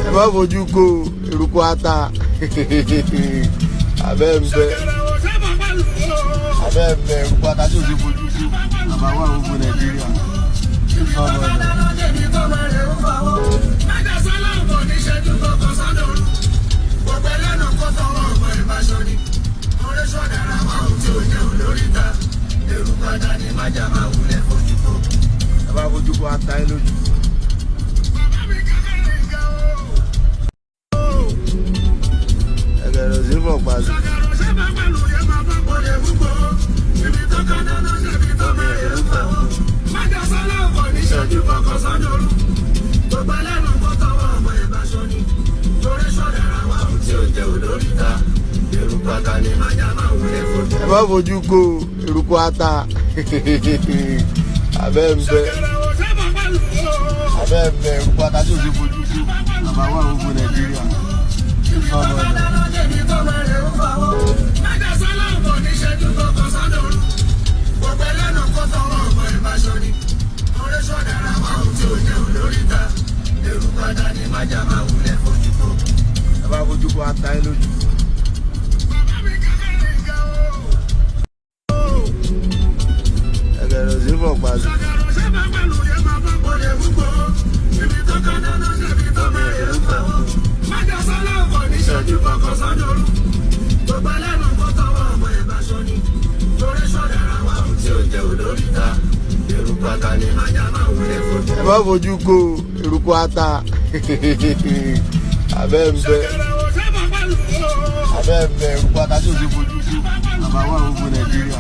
ẹ má fojú ko eruku ata abẹ́ ń bẹ eruku ata tí o ti fojú ko àbáwá gbogbo Nàìjíríà. ẹ bá fojú ko ata ẹ lójú. ẹgẹrẹ sí fọ pàṣẹ. ẹ bá fojú ko eruku ata abẹ́ ń bẹ eruku ata tí o ti fojú ko àbáwá gbogbo Nàìjíríà. ẹ bá fojú ko ata ẹ lójú. ẹgẹrẹ sí fọ pàṣẹ. ẹ bá fojú ko eruku ata abẹ́ ń bẹ eruku ata tí o ti fojú ko àbáwá gbogbo Nàìjíríà.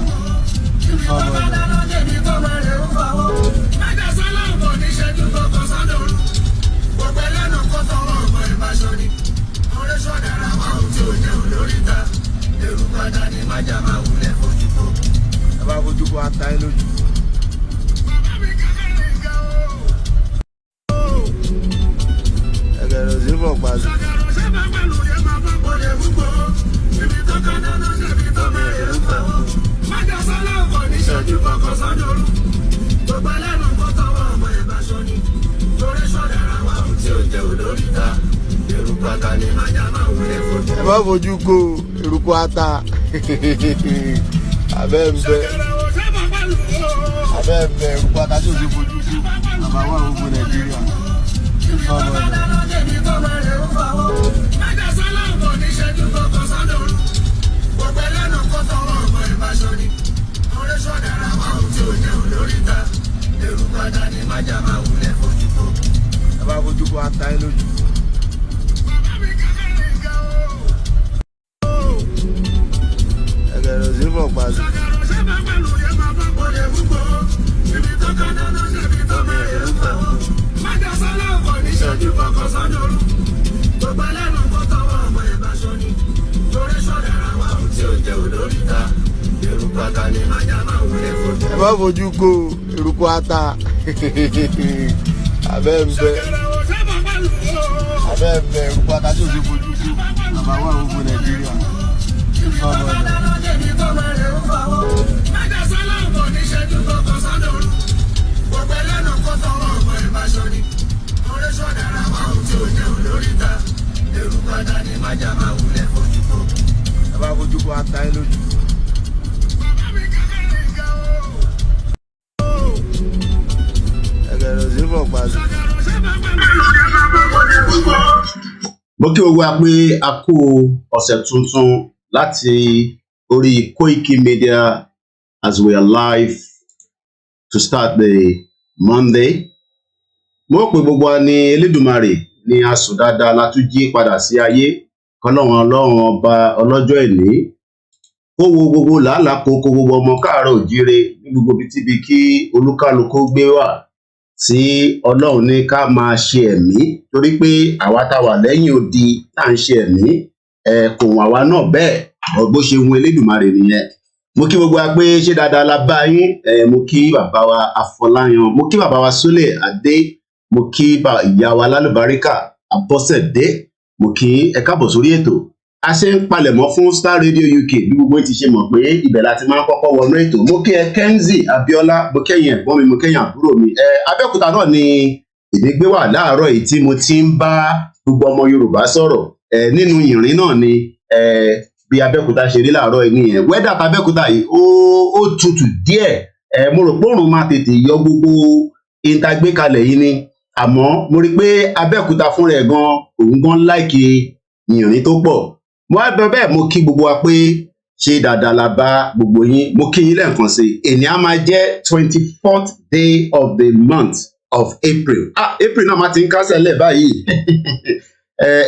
ẹ bá fojú ko ata ẹ lójú. ẹgẹrẹ sí fọ pàṣẹ. ẹ bá fojú ko eruku ata abẹ́ ń bẹ eruku ata tí o ti fojú ko àbáwá gbogbo Nàìjíríà. ẹ bá fojú ko ata ẹ lójú. ẹgẹrẹ sí fọ pàṣẹ. ẹ bá fojú ko eruku ata abẹ́ ń bẹ eruku ata tí o ti fojú ko àbáwá gbogbo Nàìjíríà. ẹ bá fojú ko ata ẹ lójú. ẹgẹrẹ sí fọ pàṣẹ. mo kí o wá pé a kú ọ̀sẹ̀ tuntun láti orí KOKImedia as we are live to start the Monday. mo pè gbogbo wa ní Elédùmarè ní asùn dáadáa látún jí padà sí ayé Ọlọ́run ọba ọlọ́jọ́ ìní ó wo gbogbo làálàá kókó gbogbo ọmọ káàárọ̀ òjíire ní gbogbo bítíbi kí olúkálukú gbé wà tí Ọlọ́run ní ká máa ṣe ẹ̀mí torí pé àwa tá wà lẹ́yìn odi tá ń ṣe ẹ̀mí kò wọ́n àwa náà bẹ́ẹ̀ bó ṣe wù Elédùmarè nìyẹn. mo kí gbogbo wa pé ṣé dáadáa la bá yín mo kí bàbá wa Afọláyan, mo kí bàbá wa Sólè Adé, mo kí ìyá wa lálùbáríkà Abọ́sẹ̀dé, mo kí ẹ káàbọ̀ sórí ètò. a ṣe ń palẹ̀mọ́ fún Star Radio UK bí gbogbo ti ṣe mọ̀ pé ibẹ̀ láti máa ń kọ́kọ́ wọnú ètò. Mo kí ẹ Kenzi Abiola, mo kẹ́yìn ẹ̀gbọ́n mi, mo kẹ́yìn àbúrò mi. Abẹ́òkúta náà ni èmi gbé wà láàárọ̀ yìí tí mo ti ń bá gbogbo ọmọ Yorùbá sọ̀rọ̀. Nínú ìrìn náà ni bí Abẹ́òkúta ṣe rí láàárọ̀ yìí nìyẹn. Wẹ́dà Abẹ́òkúta yìí ó tutù díẹ̀. Mo rò pé òòrùn máa tètè yọ gbogbo ìtagbékalẹ̀ yìí ni. Àmọ́ mo rí pé Abẹ́òkúta fúnra ẹ̀ gan òun gan láìkì ìrìn tó pọ̀. Mo wá bẹ́ẹ̀ mo kí gbogbo wa pé ṣe dáadáa la bá gbogbo yín. Mo kí yín lẹ́ẹ̀kan sí i. Èní á máa jẹ́ 24th day of the month of April. April náà máa ti ń kásẹ̀ lẹ̀ báyìí.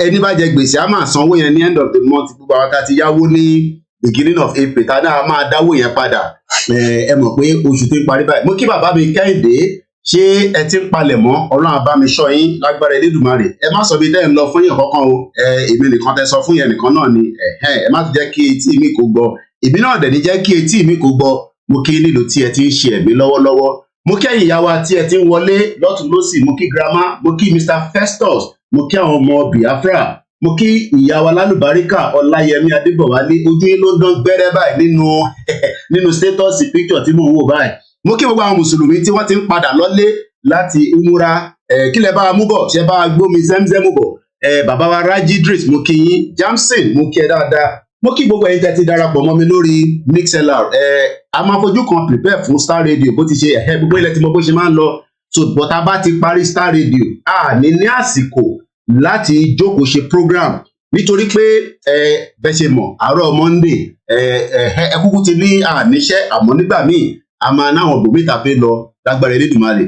Ẹni bá jẹ gbèsè á máa sanwó yẹn ní end of the month. Gbogbo àwọn tá ti yáwó ní beginning of April tá náà máa dáwó yẹn padà. Ẹ mọ̀ pé oṣù tó ń parí báyìí. Mo kí bàbá mi Kẹ́hìndé, ṣé ẹ ti ń palẹ̀ mọ́? Ọlọ́run á bá mi ṣọ́ yín lágbára Elédùmarè. Ẹ má sọ bí tẹ́ ń lọ fún yẹn kankan o. Èmi nìkan tẹ́ sọ fún yẹn nìkan náà ni. Ẹ má ti jẹ́ kí etí mi kò gbọ́. Èmi náà dẹ̀ ní jẹ́ kí etí mi kò gbọ́. Mo kí nílò tí ẹ ti ń ṣe ẹ̀mí lọ́wọ́lọ́wọ́. Mo kí ẹ̀yin ìyá wa tí ẹ ti ń wọlé lọ́tùn lósì. Mo kí grandma, mo kí Mr. Festus, mo kí àwọn ọmọ Biafra, mo kí ìyá wa lálùbáríkà Ọláyẹmí Adébọ̀wálé. Ojú yín ló ń dán gbẹ́rẹ́ báyìí nínú status picture tí mò ń wò báyìí. Mo kí gbogbo àwọn mùsùlùmí tí wọ́n ti ń padà lọ́lé láti umura. Kí lẹ bá wa mú bọ̀? Ṣé bá wa gbómi Zemzem bọ̀? Bàbá wa Raji Idris, mo kí yín. Jamson, mo kí ẹ dáadáa. Mo kí gbogbo ẹ̀yin tẹ́ ti darapọ̀ mọ́ mi lórí MixLR. A máa fojú kan prepare fún Star Radio bó ti ṣe gbogbo ilẹ̀ tí mo bó ṣe máa ń lọ. So bọ́tà bá ti parí Star Radio ní àsìkò láti jókòó ṣe program nítorí pé bẹ́ẹ̀ ṣe mọ̀ àárọ̀ Monday ẹ kúkú ti ní àníṣẹ́ àmọ́ nígbà míì a máa náwọn bòmítà fẹ́ lọ lágbára Elédùmarè.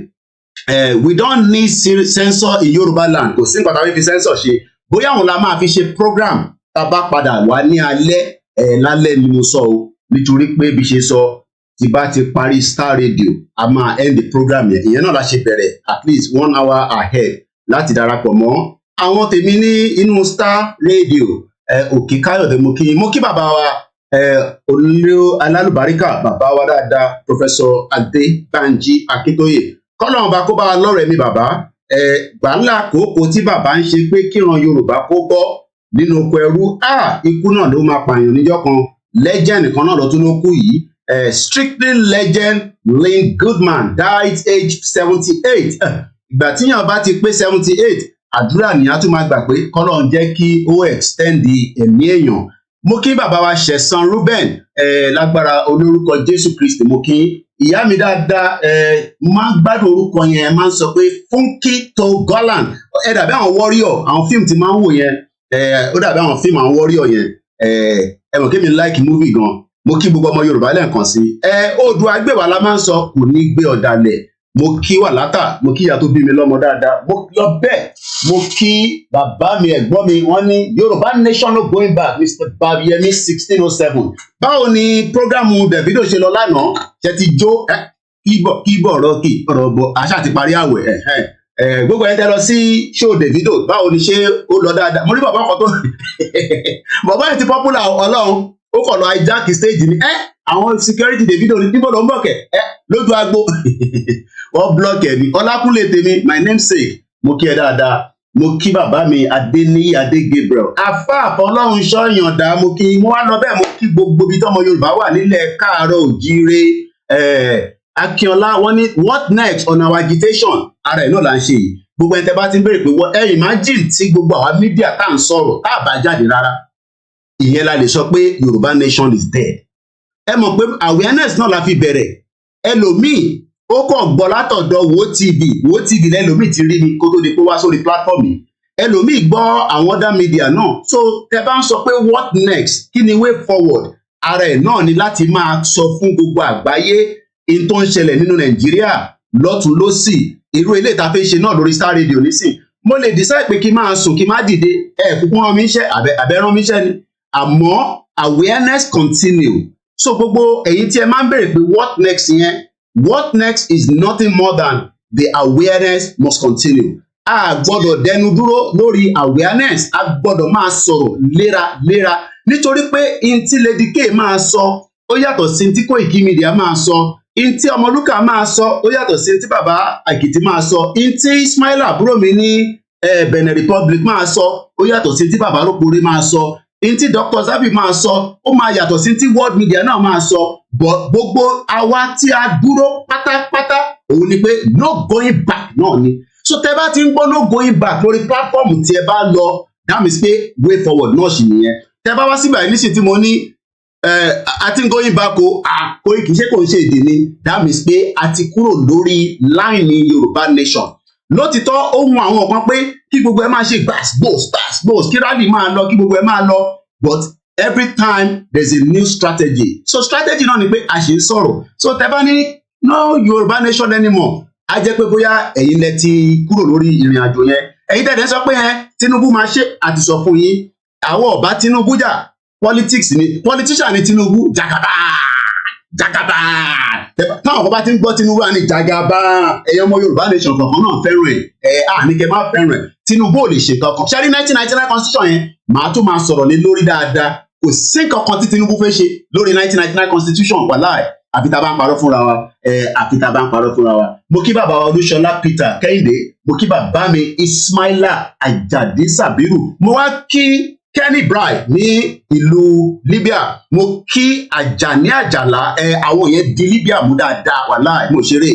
We don't need censor in Yorùbá land. Kò sí nǹkan tá a fi censor ṣe. Bóyá àwọn la máa fi ṣe program tá a bá padà wá ní alẹ́ lálẹ́ ni mo sọ o, nítorí pé bí ṣe sọ tí bá ti parí Star Radio a máa end the program yẹn. Ìyẹn náà la ṣe bẹ̀rẹ̀ at least 1 hour ahead láti darapọ̀ mọ́ àwọn tèmi ní inú Star Radio. Òkè Káyọ̀dé mo kí bàbá wa olóò alálùbáríkà, bàbá wa dáadáa Professor Adébánjí Akíntóyè. Kọ́lọ́run bá kó bá wa lọ́rọ̀ ẹ̀mí bàbá. Gbàǹlà kòókò tí bàbá ń ṣe pé kíran Yorùbá kó bọ́ nínú oko ẹrú. Ikú náà ló máa pààyàn níjọ́ kan. Legend kan náà ló tún ló kú yìí. Strictly legend Lynn Goodman died age 78. Ìgbà tíyàn bá ti pé 78, àdúrà nìyà tún máa gbà pé kọ́lọ́run jẹ́ kí ó extend ẹ̀mí èèyàn. Mo kí bàbá wa Ṣẹ̀san Reuben lágbára olórúkọ Jésù Kristi. Mo kí ìyá mi dáadáa. Máa ń gbádùn orúkọ yẹn, máa ń sọ pé Funky to Golan. Ẹ dàbí àwọn warrior, àwọn fíìmù tí máa ń wò yẹn. Ó dàbí àwọn fíìmù àwọn warrior yẹn. Ẹ mọ̀ kí mi like movie gan. Mo kí gbogbo ọmọ Yorùbá lẹ́ẹ̀kan sí. Oòduà gbèwà la máa ń sọ, kò ní gbé ọ̀dàlẹ̀. Mo kí Wàlátà, mo kí ìyá tó bí mi lọ́mọ dáadáa. Mo lọ bẹ́ẹ̀, mo kí bàbá mi ẹ̀gbọ́n mi, wọ́n ní Yorùbá nation no going back, Mr. Babiyemi 1607. Báwo ni prógrámù Davido ṣe lọ lánàá? Ṣé ti jó kíbọ̀ ọ̀rọ̀ bọ̀ àṣà ti parí àwẹ̀? Gbogbo ẹ̀ tẹ́ lọ sí show Davido, báwo ni ṣé ó lọ dáadáa? Mo rí bàbá kan tó bàbá yẹn ti popular Ọlọ́run, ó kọ̀ lọ hijack stage ni. Àwọn security Davido níbo ló ń bọ̀ kẹ̀ lójú agbo wọ́n block ẹ̀ ní. Ọlákúnlé tèmi, my namesake, mo kí ẹ dáadáa. Mo kí bàbá mi Adéníyì Adé Gabriel afa àfọlọ́run ṣọ́yàndá. Mo kí mo wá lọ bẹ́ẹ̀, mo kí gbogbo ibi tọ́mọ Yorùbá wà nílẹ̀ káàárọ̀ òjíire. Akínọlá wọ́n ní what next on our agitation? Ara ẹ̀ náà là ń ṣe yìí. Gbogbo ẹni tẹ́ bá ti ń béèrè pé imagine tí gbogbo àwa mídíà tá à ń sọ̀rọ̀ tá à bá jáde rárá, ìyẹn la lè sọ pé Yorùbá nation is dead. Ẹ mọ̀ pé awareness náà la fi bẹ̀rẹ̀. Ẹlòmíì ó kàn gbọ́ látọ̀dọ̀ wo TV lẹ́lòmíì ti rí ni kó tó di pé wá sórí platform yìí. Ẹlòmíì gbọ́ àwọn other media náà. So tẹ bá ń sọ pé what next, kí ni way forward? Ara ẹ̀ náà ni láti máa sọ fún gbogbo àgbáyé in tó ń ṣẹlẹ̀ nínú Nàìjíríà lọ́tún lósì. Irú ilé ìta fẹ́ ṣe náà lórí Star Radio nísìn. Mo lè decide pé kí n máa sùn kí n má dìde. Kúkú rán mi iṣẹ́ àbẹ̀rán mi iṣẹ́ ni. Àmọ́ awareness continue. So gbogbo ẹ̀yin tí ẹ máa ń béèrè pé what next yẹn, what next is nothing more than the awareness must continue. A gbọ́dọ̀ dẹnu dúró lórí awareness, a gbọ́dọ̀ máa sọ̀rọ̀ léraléra nítorí pé in tí Lady K máa sọ ó yàtọ̀ sí tí Koikimedia máa sọ, in tí Ọmọlúkà máa sọ ó yàtọ̀ sí tí bàbá Àkìtì máa sọ, in tí Ismaila àbúrò mi ní Benin Republic máa sọ ó yàtọ̀ sí tí bàbá Rókòrè máa sọ, ntí Dr. Zabby máa sọ ó máa yàtọ̀ sí ntí world media náà máa sọ but gbogbo àwa tí a dúró pátápátá òun ni pé no going back náà ni so tẹ bá ti ń gbọ́ no going back lórí platform tí ẹ bá lọ that means pé way forward náà sì nìyẹn tẹ bá wá síbẹ̀ níṣẹ́ tí mo ní a ti ń going back o Koiki ṣé kò ń ṣe èdè ni that means pé a ti kúrò lórí line ní Yorùbá nation lótìtọ́ ohun àwọn kan pé kí gbogbo ẹ máa ṣe gbàs kí rally máa lọ kí gbogbo ẹ máa lọ but every time there's a new strategy so strategy náà ni pé a ṣe ń sọ̀rọ̀ so tẹ bá ní no Yorùbá nation anymore a jẹ́ pé bóyá ẹ̀yin lẹ ti kúrò lórí ìrìn àjò yẹn ẹ̀yin tẹ̀lé sọ pé Tinubu máa ṣe àti sọ fún yín àwọn ọba Tinubu jà politics ni politician ni Tinubu jagaba táwọn bàbá ti ń gbọ́ Tinubu àní jagaba ẹ̀yọ́ ọmọ Yorùbá nation kankan náà fẹ́ràn ẹ̀ àníkẹ́ máa fẹ́ràn ẹ̀ Tinubu ò lè ṣe kankan ṣáà ní 1999 constitution yẹn màá tún máa sọ̀rọ̀ lé lórí dáadáa kò sí kankan tí Tinubu fẹ́ ṣe lórí 1999 constitution wàláì àfi tá a bá ń parọ́ fúnra wa àfi tá a bá ń parọ́ fúnra wa mo kí bàbá wa Olúṣọlá Peter Kẹ́hìndé mo kí bàbá mi Ismaila Ajadi Sabiru mo wá kí Kenny Bright ní ìlú Libya mo kí Àjàní Àjàlá àwọn yẹn di Libya mú dáadáa wàláì mo ṣeré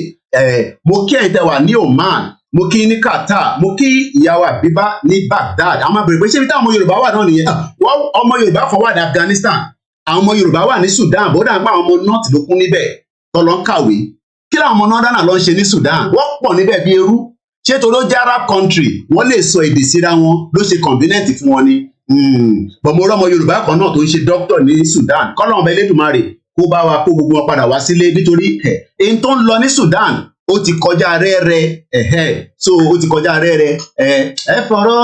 mo kí ẹ̀yin tẹ́ wà ní Oman mo kí ní Qatar mo kí ìyàwó Àbíbá ní Baghdad àwọn abèrè pé ṣé ibi táwọn ọmọ Yorùbá wà náà nìyẹn wọ́n ọmọ Yorùbá fọwọ́ ní Afghanistan àwọn ọmọ Yorùbá wà ní Sudan bó dàgbà àwọn ọmọ north ló kún níbẹ̀ tó lọ ń kàwé kí làwọn ọmọ northern lọ ń ṣe ní Sudan wọ́n pọ̀ níbẹ̀ bí ẹrú ṣé tó ló jẹ́ Arab country wọ́n lè sọ èdè síra wọn ló ṣe convenient fún wọn ni bọ̀ mo rọ́mọ Yorùbá kan náà tó ń ṣe doctor ní Sudan kọ́lọ́n ọba Elédùmarè kó bá wa kó gbogbo wọn padà wá sílé nítorí èyí tó ń lọ ní Sudan ó ti kọjá rẹ́rẹ́ so ó ti kọjá rẹ́rẹ́ ẹ fọ̀rọ̀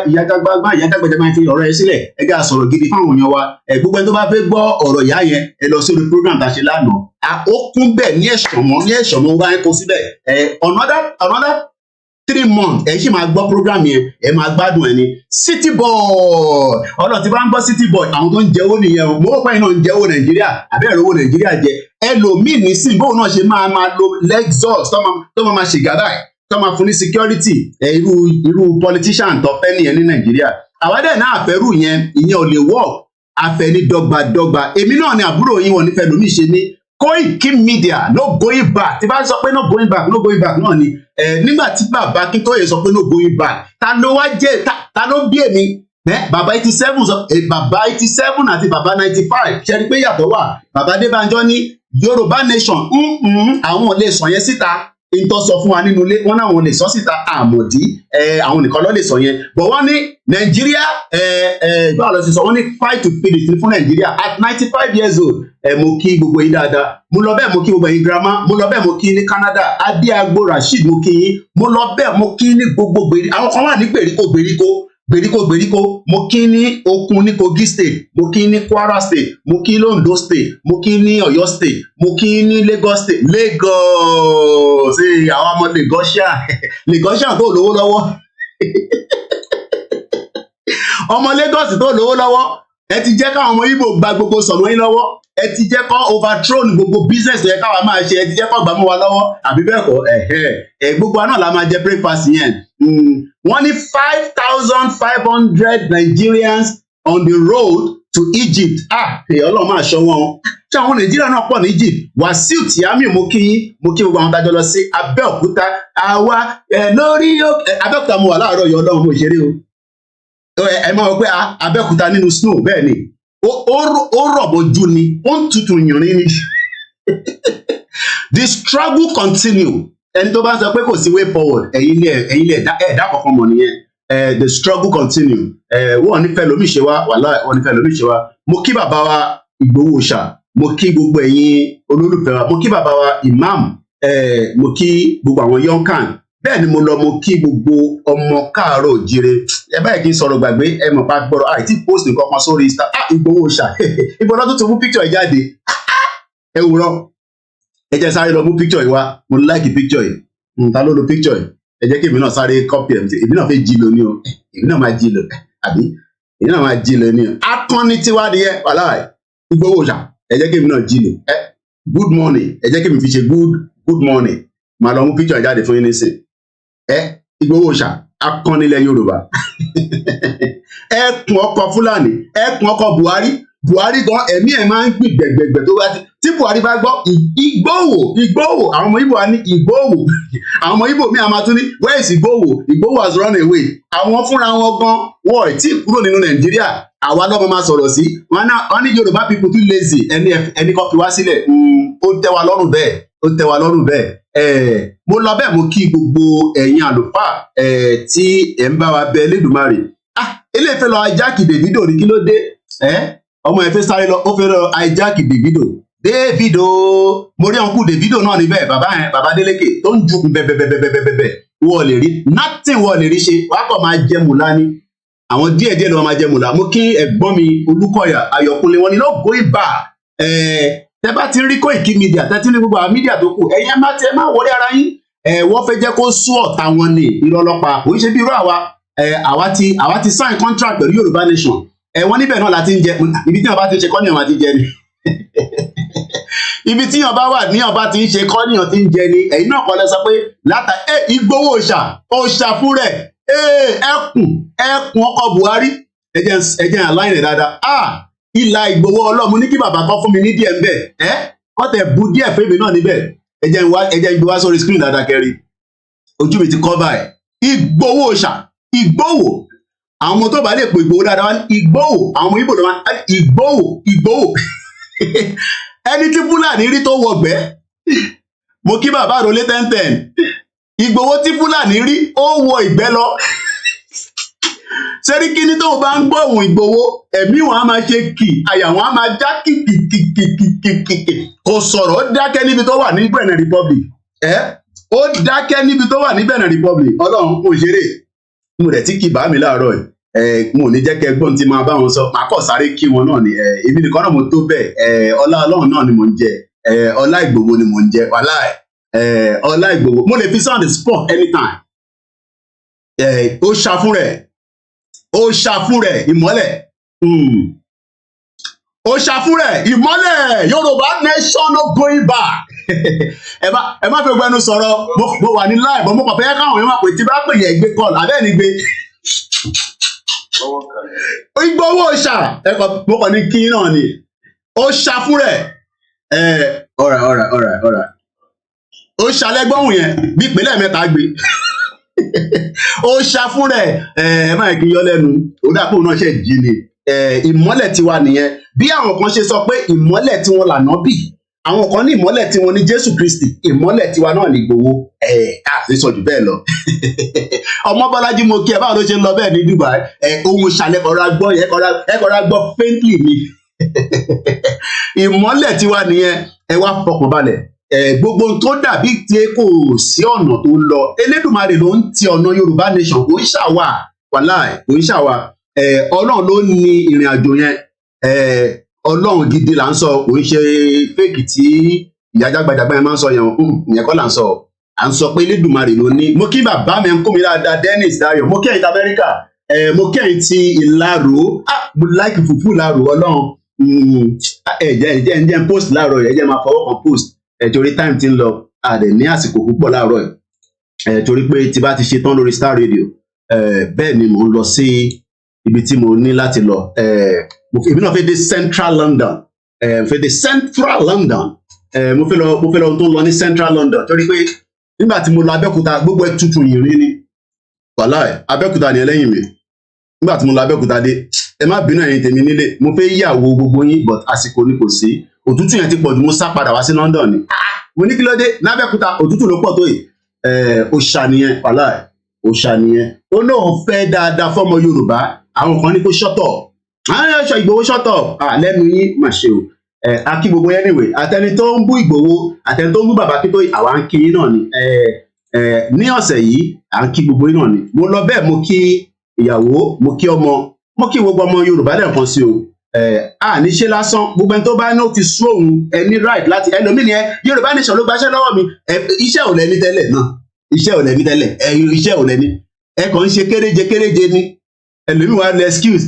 ìyájágbájá máa ń fi ọ̀rọ̀ ẹ sílẹ̀ ẹ gá sọ̀rọ̀ gidi fáwọn èèyàn wa gbogbo ẹni tó bá fẹ́ gbọ́ ọ̀rọ̀ ìyá yẹn ẹ lọ sórí program tá a ṣe lánàá ó kún bẹ́ẹ̀ ní ẹ̀ṣọ̀mọ́ wá ń kó síbẹ̀ another 3 months ẹ ṣì máa gbọ́ program yẹn ẹ máa gbádùn ẹ ní City Boy ọlọ́ọ̀ tí bá ń gbọ́ City Boy àwọn tó ń jẹ́wọ́ nìyẹn o mo wọ́pẹ́ iná ń jẹ́wọ́ Nàìjíríà àbẹ́rẹ́ owó Nàìjíríà jẹ ẹlòmíì nísìnyí bóun náà ṣe máa lo Lexus tó máa ṣe gàdá ẹ̀ tó máa fún ní security irú politician tó fẹ́ nìyẹn ní Nàìjíríà àwádẹ́ náà àfẹ́rù yẹn ìyẹn ò lè work àfẹ́ ní dọ́gbadọ́gba èmi náà ni àbúrò yín wọn nífẹ̀ẹ́ lómi ṣe ní koikimedia no going back tí bá sọ pé no going back náà ni nígbà tí bàbá Akíntóyè sọ pé no going back ta ló wá jẹ́ ta ló bí èmi bàbá 87 sọ bàbá 87 àti bàbá 95 ṣe rí pé yàtọ̀ wà bàbá Adébánjọ ní Yorùbá nation àwọn ò lè sọ yẹn síta ìtọ́ sọ fún wa nínú ilé wọn náà wọn lè sọ síta àmọ̀dí àwọn nìkan ló lè sọ yẹn but wọ́n ní Nàìjíríà báwo lọ sí sọ wọ́n ní fight to finish fún Nàìjíríà at 95 years old mo kí gbogbo yín dáadáa mo lọ bẹ́ẹ̀ mo kí gbogbo yín grandma mo lọ bẹ́ẹ̀ mo kí ní Canada Adéagbo Rasheed mo kí yín mo lọ bẹ́ẹ̀ mo kí ní gbogbo gbèríko àwọn kan wà ní gbèríko mo kí ní Okun ní Kogi state mo kí ní Kwara state mo kí ní Ondo state mo kí ní Ọ̀yọ́ state mo kí ní Lagos state Lagos àwọn ọmọ Lagosian tó lówó lọ́wọ́ ọmọ Lagos tó lówó lọ́wọ́ ẹ ti jẹ́ káwọn ọmọ Igbo gba gbogbo sọ̀mọ́ yín lọ́wọ́ ẹ ti jẹ́ kó overthrow gbogbo business tó yẹ káwa máa ṣe ẹ ti jẹ́ kó gbà mọ́ wa lọ́wọ́ àbí bẹ́ẹ̀ kọ́ gbogbo àná la máa jẹ breakfast yẹn wọ́n ní 5,500 Nigerians on the road to Egypt Ọlọ́run máa ṣọ́ wọn ṣé àwọn Nàìjíríà náà pọ̀ ní Egypt Wàsíù Tíámì mo kí gbogbo àwọn tájọ lọ sí Abẹ́òkúta àwa lórí Abẹ́òkúta mo wà láàárọ̀ yọ Ọlọ́run mo ṣeré o ẹ máa wọ pé Abẹ́òkúta nínú snow bẹ́ẹ̀ ni ó rọ̀bọ̀jú ni ó ń tutù yìnrín ni the struggle continue ẹni tó bá sọ pé kò sí way forward ẹ̀yin lè ẹ̀dá kankan mọ̀ nìyẹn the struggle continue wọ́n nífẹ̀ẹ́ lómi ṣe wá wàhálà wọ́n nífẹ̀ẹ́ lómi ṣe wá mo kí bàbá wa Ìgbòho ṣà mo kí gbogbo ẹ̀yin olólùfẹ́ wa mo kí bàbá wa imam mo kí gbogbo àwọn yonkan bẹ́ẹ̀ ni mo lọ mo kí gbogbo ọmọ káàárọ̀ òjire ẹ báyìí kí n sọ̀rọ̀ gbàgbé ẹ mọ̀ pa gbọ́dọ̀ àìtí post nǹkan kan sórí Insta Ìgbòho ṣà ìbọn lọ́dún tó mú picture ẹ̀ jáde ẹ wúrọ̀ ẹ jẹ́ sáré lọ mú picture yìí wá mo like picture yìí ta ló lo picture yìí ẹ jẹ́ kí èmi náà sáré copy ẹ̀ èmi náà fẹ́ jí lọ ní o èmi náà máa jí lọ àbí èmi náà máa jí lọ ní o akọni tiwa ni ẹ wàhálà Ìgbòho ṣà ẹ jẹ́ kí èmi náà jí lọ good morning ẹ jẹ́ kí èmi fi ṣe good morning màá lọ mú picture jáde fún yín nísìn Ìgbòho ṣà akọni ilẹ̀ Yorùbá ẹkùn ọkọ̀ Fúlàní ẹkùn ọkọ̀ Buhari gan ẹ̀mí ẹ̀ máa ń gbìn gbẹ̀gbẹ̀gbẹ̀ tó bá tí Buhari bá gbọ́ Ìgbòho àwọn ọmọ Ìgbò wa ní Ìgbòho àwọn ọmọ Ìgbò mi àmà tún ní where is Ìgbòho has run away àwọn fúnra wọn gan wọn ò tí ì kúrò nínú Nàìjíríà àwa lọ́mọ máa sọ̀rọ̀ sí wọn ní Yorùbá people too lazy ẹni kan fi wá sílẹ̀ ó tẹ́ wa lọ́rùn bẹ́ẹ̀ mo lọ bẹ́ẹ̀ mo kí gbogbo ẹ̀yin àlùfáà tí ẹ̀ ń bá wa bẹ Elédùmarè eléyìí fẹ́ lọ hijack Davido ní kí ló dé ọmọ ẹ̀ fẹ́ sáré lọ ó fẹ́ lọ hijack Davido mo rí ọ̀nkú Davido náà níbẹ̀ bàbá Délékè tó ń ju bẹ́ẹ̀bẹ́ẹ̀bẹ́ẹ̀bẹ́ẹ̀ wọ́n lè rí nothing wọ́n lè rí ṣe wàá kọ́ máa jẹ mùlá ni àwọn díẹ̀díẹ̀ ló máa jẹ mùlá mo kí ẹ̀gbọ́n mi Olúkọ̀yà Ayọ̀kúnlé wọn ni ló go ibà tẹ bá ti rí Koiki Media tẹ ti ní gbogbo àwọn mídíà tó kù ẹ̀yin má wọlé ara yín wọ́n fẹ́ jẹ́ kó sú ọ̀tá wọn ní ìrọlọ́pàá kò ń ṣe bí irú àwa ti sign contract pẹ̀lú Yorùbá Nation wọ́n níbẹ̀ náà láti ń jẹ ibi tí wọ́n bá ti ń ṣe kọ́nìyàn máa ti jẹ ni ibi tí wọ́n bá wà ní ọba ti ń ṣe kọ́nìyàn ti ń jẹ ni ẹ̀yin náà kọ́ lẹ sọ pé látà Ìgbòho òòṣà fún rẹ̀ ẹkùn ọkọ̀ Buhari ẹ̀jẹ̀ aláìní dáadáa ìlà Ìgbòho ọlọ́mú ní kí bàbá kọ́ fún mi ní díẹ̀ ńbẹ̀ wọ́n tẹ̀ bu díẹ̀ fèmí náà níbẹ̀ ẹ̀jẹ̀ ìgbé wá sórí screen dáadáa kẹrin ojú mi ti cover ẹ̀ Ìgbòho Ìgbòho àwọn ọmọ tó bá lè pò Ìgbòho dáadáa wọn Ìgbòho àwọn ọmọ Ìgbò ló máa Ìgbòho ẹni tí Fúlàní rí tó wọgbẹ́ mo kí bàbá àròlé 1010 Ìgbòho tí Fúlàní rí ó wọ ìgbẹ́ lọ sẹ́ríkíní tó bá ń gbọ́ ohùn Ìgbòho ẹ̀mí wọn á máa ṣe kì àyà wọn á máa já kìkìkìkìkìkì kò sọ̀rọ̀ ó dákẹ́ níbi tó wà ní Benin Republic ó dákẹ́ níbi tó wà ní Benin Republic Ọlọ́run kò ṣeré mo rẹ̀ tí kì bá mi láàárọ̀ mo ní jẹ́ kẹ́ gbọ́n tí máa bá wọn sọ màá kọ̀ sáré kí wọn náà ni èmi nìkan náà mo tó bẹ́ẹ̀ ọlá Ọlọ́run náà ni mò ń jẹ ọlá Ìgbòho ni mò ń jẹ wàhálà ọlá Ìgbòho mo lè fi sound the spot anytime ó ṣàfún rẹ̀ ìmọ́lẹ̀ ó ṣàfún rẹ̀ ìmọ́lẹ̀ Yorùbá nation no going back ẹ má fẹ́ gbẹnu sọ̀rọ̀ mo wà ní live mo kàn fẹ́ káwọn èèyàn máa pè tí bá pè yẹ gbé call abẹ́ẹ̀ ni gbé Ìgbòho ṣà mo kàn ní kí náà ni ó ṣàfún rẹ̀ ọ̀rà ó ṣàlẹ́gbọ́hùn yẹn bí ìpínlẹ̀ mẹ́ta gbé ó ṣàfún rẹ̀ ẹ má kí yọ lẹ́nu ó dàpọ̀ náà ṣe jí ni ìmọ́lẹ̀ tiwa nìyẹn bí àwọn kan ṣe sọ pé ìmọ́lẹ̀ tiwọn lànà bì àwọn kan ní ìmọ́lẹ̀ tiwọn ní Jésù Kristi ìmọ́lẹ̀ tiwa náà ní Ìgbòho àti sọ jù bẹ́ẹ̀ lọ ọmọ Bọ́lájí mo kí ẹ báwo ló ṣe ń lọ bẹ́ẹ̀ ní Dubai ohun ṣàlẹ̀ kọ́ra gbọ́ yẹn kọ́ra gbọ́ faintly ni ìmọ́lẹ̀ tiwa nìyẹn ẹ wá fọkàn balẹ̀ gbogbo tó dàbí tí kò sí ọ̀nà tó lọ Elédùmarè ló ń ti ọ̀nà Yorùbá Nation kò ń ṣàwà wàláì kò ń ṣàwà Ọlọ́run ló ní ìrìn àjò yẹn Ọlọ́run gidi là ń sọ kò ń ṣe fake tí ìyá jágbàjàgbà yẹn máa ń sọ yẹn ìyẹn kọ́ là ń sọ à ń sọ pé Elédùmarè ló ní mo kí bàbá mi ń kó mi dáadáa Dennis Dayo mo kí ẹ̀yin ti Amẹ́ríkà mo kí ẹ̀yin ti Ìlaró mo like fùfú Ìlaró Ọlọ́run ẹ̀jẹ̀ post láàárọ̀ ẹ̀jẹ̀ máa fọwọ́ kan post torí time ti ń lọ àdẹ ní àsìkò púpọ̀ láàárọ̀ torí pé tí bá ti ṣe tán lórí Star Radio bẹ́ẹ̀ ni mò ń lọ sí ibi tí mo ní láti lọ èmi náà fẹ́ dé Central London mo fẹ́ lọ ohun tó ń lọ ní Central London torí pé nígbà tí mo lọ Abẹ́òkúta gbogbo ẹ̀ tutù yìnrín ni wàláì Abẹ́òkúta ni ẹlẹ́yìn mi nígbà tí mo lọ Abẹ́òkúta dé ẹ má bínú ẹ̀yin tèmi nílé mo fẹ́ yàwó gbogbo yín but àsìkò ni kò sí òtútù yẹn ti pọ̀ jù mo sá padà wá sí London ni mo ní kí ló dé lábẹ́òkúta òtútù ló pọ̀ tó yìí òòṣà nìyẹn wàláì òòṣà nìyẹn ó náà fẹ́ dáadáa fọ́mọ Yorùbá àwọn kan ní kó ṣọ́tọ̀ àwọn ẹ̀ṣọ́ Ìgbòho ṣọ́tọ̀ lẹ́nu yín mà ṣe o akí gbogbo yẹn anyway àtẹni tó ń bú Ìgbòho àtẹni tó ń bú bàbá Akíntóyè àwa ń kí yín náà ni ní ọ̀sẹ̀ yìí à ń kí gbogbo yín náà ni mo lọ bẹ́ẹ̀ mo kí ìyàwó mo kí ọmọ mo kí gbogbo ọmọ Yorùbá lẹ́ẹ̀kan sí o ní ṣe lásán gbogbo ẹni tó bá ní ó ti sú òun ẹni right láti ẹlòmíì ni Yorùbá Nation ló gbaṣẹ́ lọ́wọ́ mi iṣẹ́ ò lẹ́ni tẹ́lẹ̀ náà iṣẹ́ ò lẹ́ni tẹ́lẹ̀ iṣẹ́ ò lẹ́ni ẹ kàn ń ṣe kéréje ni ẹlòmíì wà ní excuse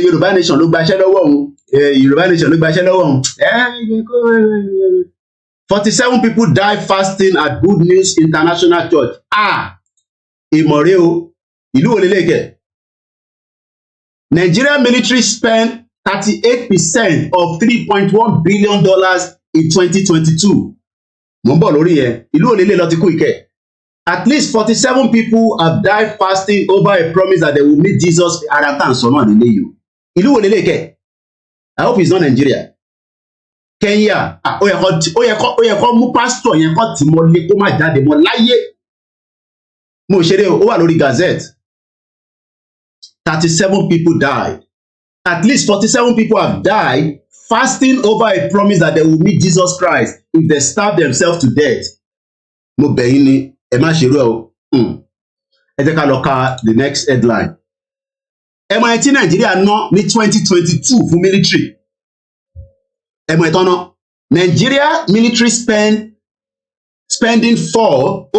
Yorùbá Nation ló gbaṣẹ́ lọ́wọ́ òun Yorùbá Nation ló gbaṣẹ́ lọ́wọ́ òun 47 people die fasting at Good News International Church ìmọ̀rẹ́ o ìlú wo lélẹ́kẹ̀ Nigeria military spent 38% of $3.1 billion in 2022. Mo ń bọ̀ lórí yẹn, ìlú òlélẹ̀ lọ ti kú ìkẹ́. At least 47 people have died fasting over a promise that they will meet Jesus ara tá à ń sọ náà nílé yìí. Ìlú òlélẹ̀ kẹ́. I hope it's not Nigeria. Kenya, ó yẹ kó mú pásítọ̀ yẹn kó tì mọ́ lé kó má jáde mọ́ láyé. Mo ṣeré ó wà lórí Gazette. 37 people died. At least 47 people have died fasting over a promise that they will meet Jesus Christ if they starve themselves to death. Mo bẹ̀ yín ni ẹ má ṣerú ẹ o. Ẹ jẹ́ ká lọ ka the next headline. Ẹ mọ̀ ẹ tí Nàìjíríà ná ní 2022 fún military. Ẹ mọ̀ ẹ tán ná. Nigeria military spending fall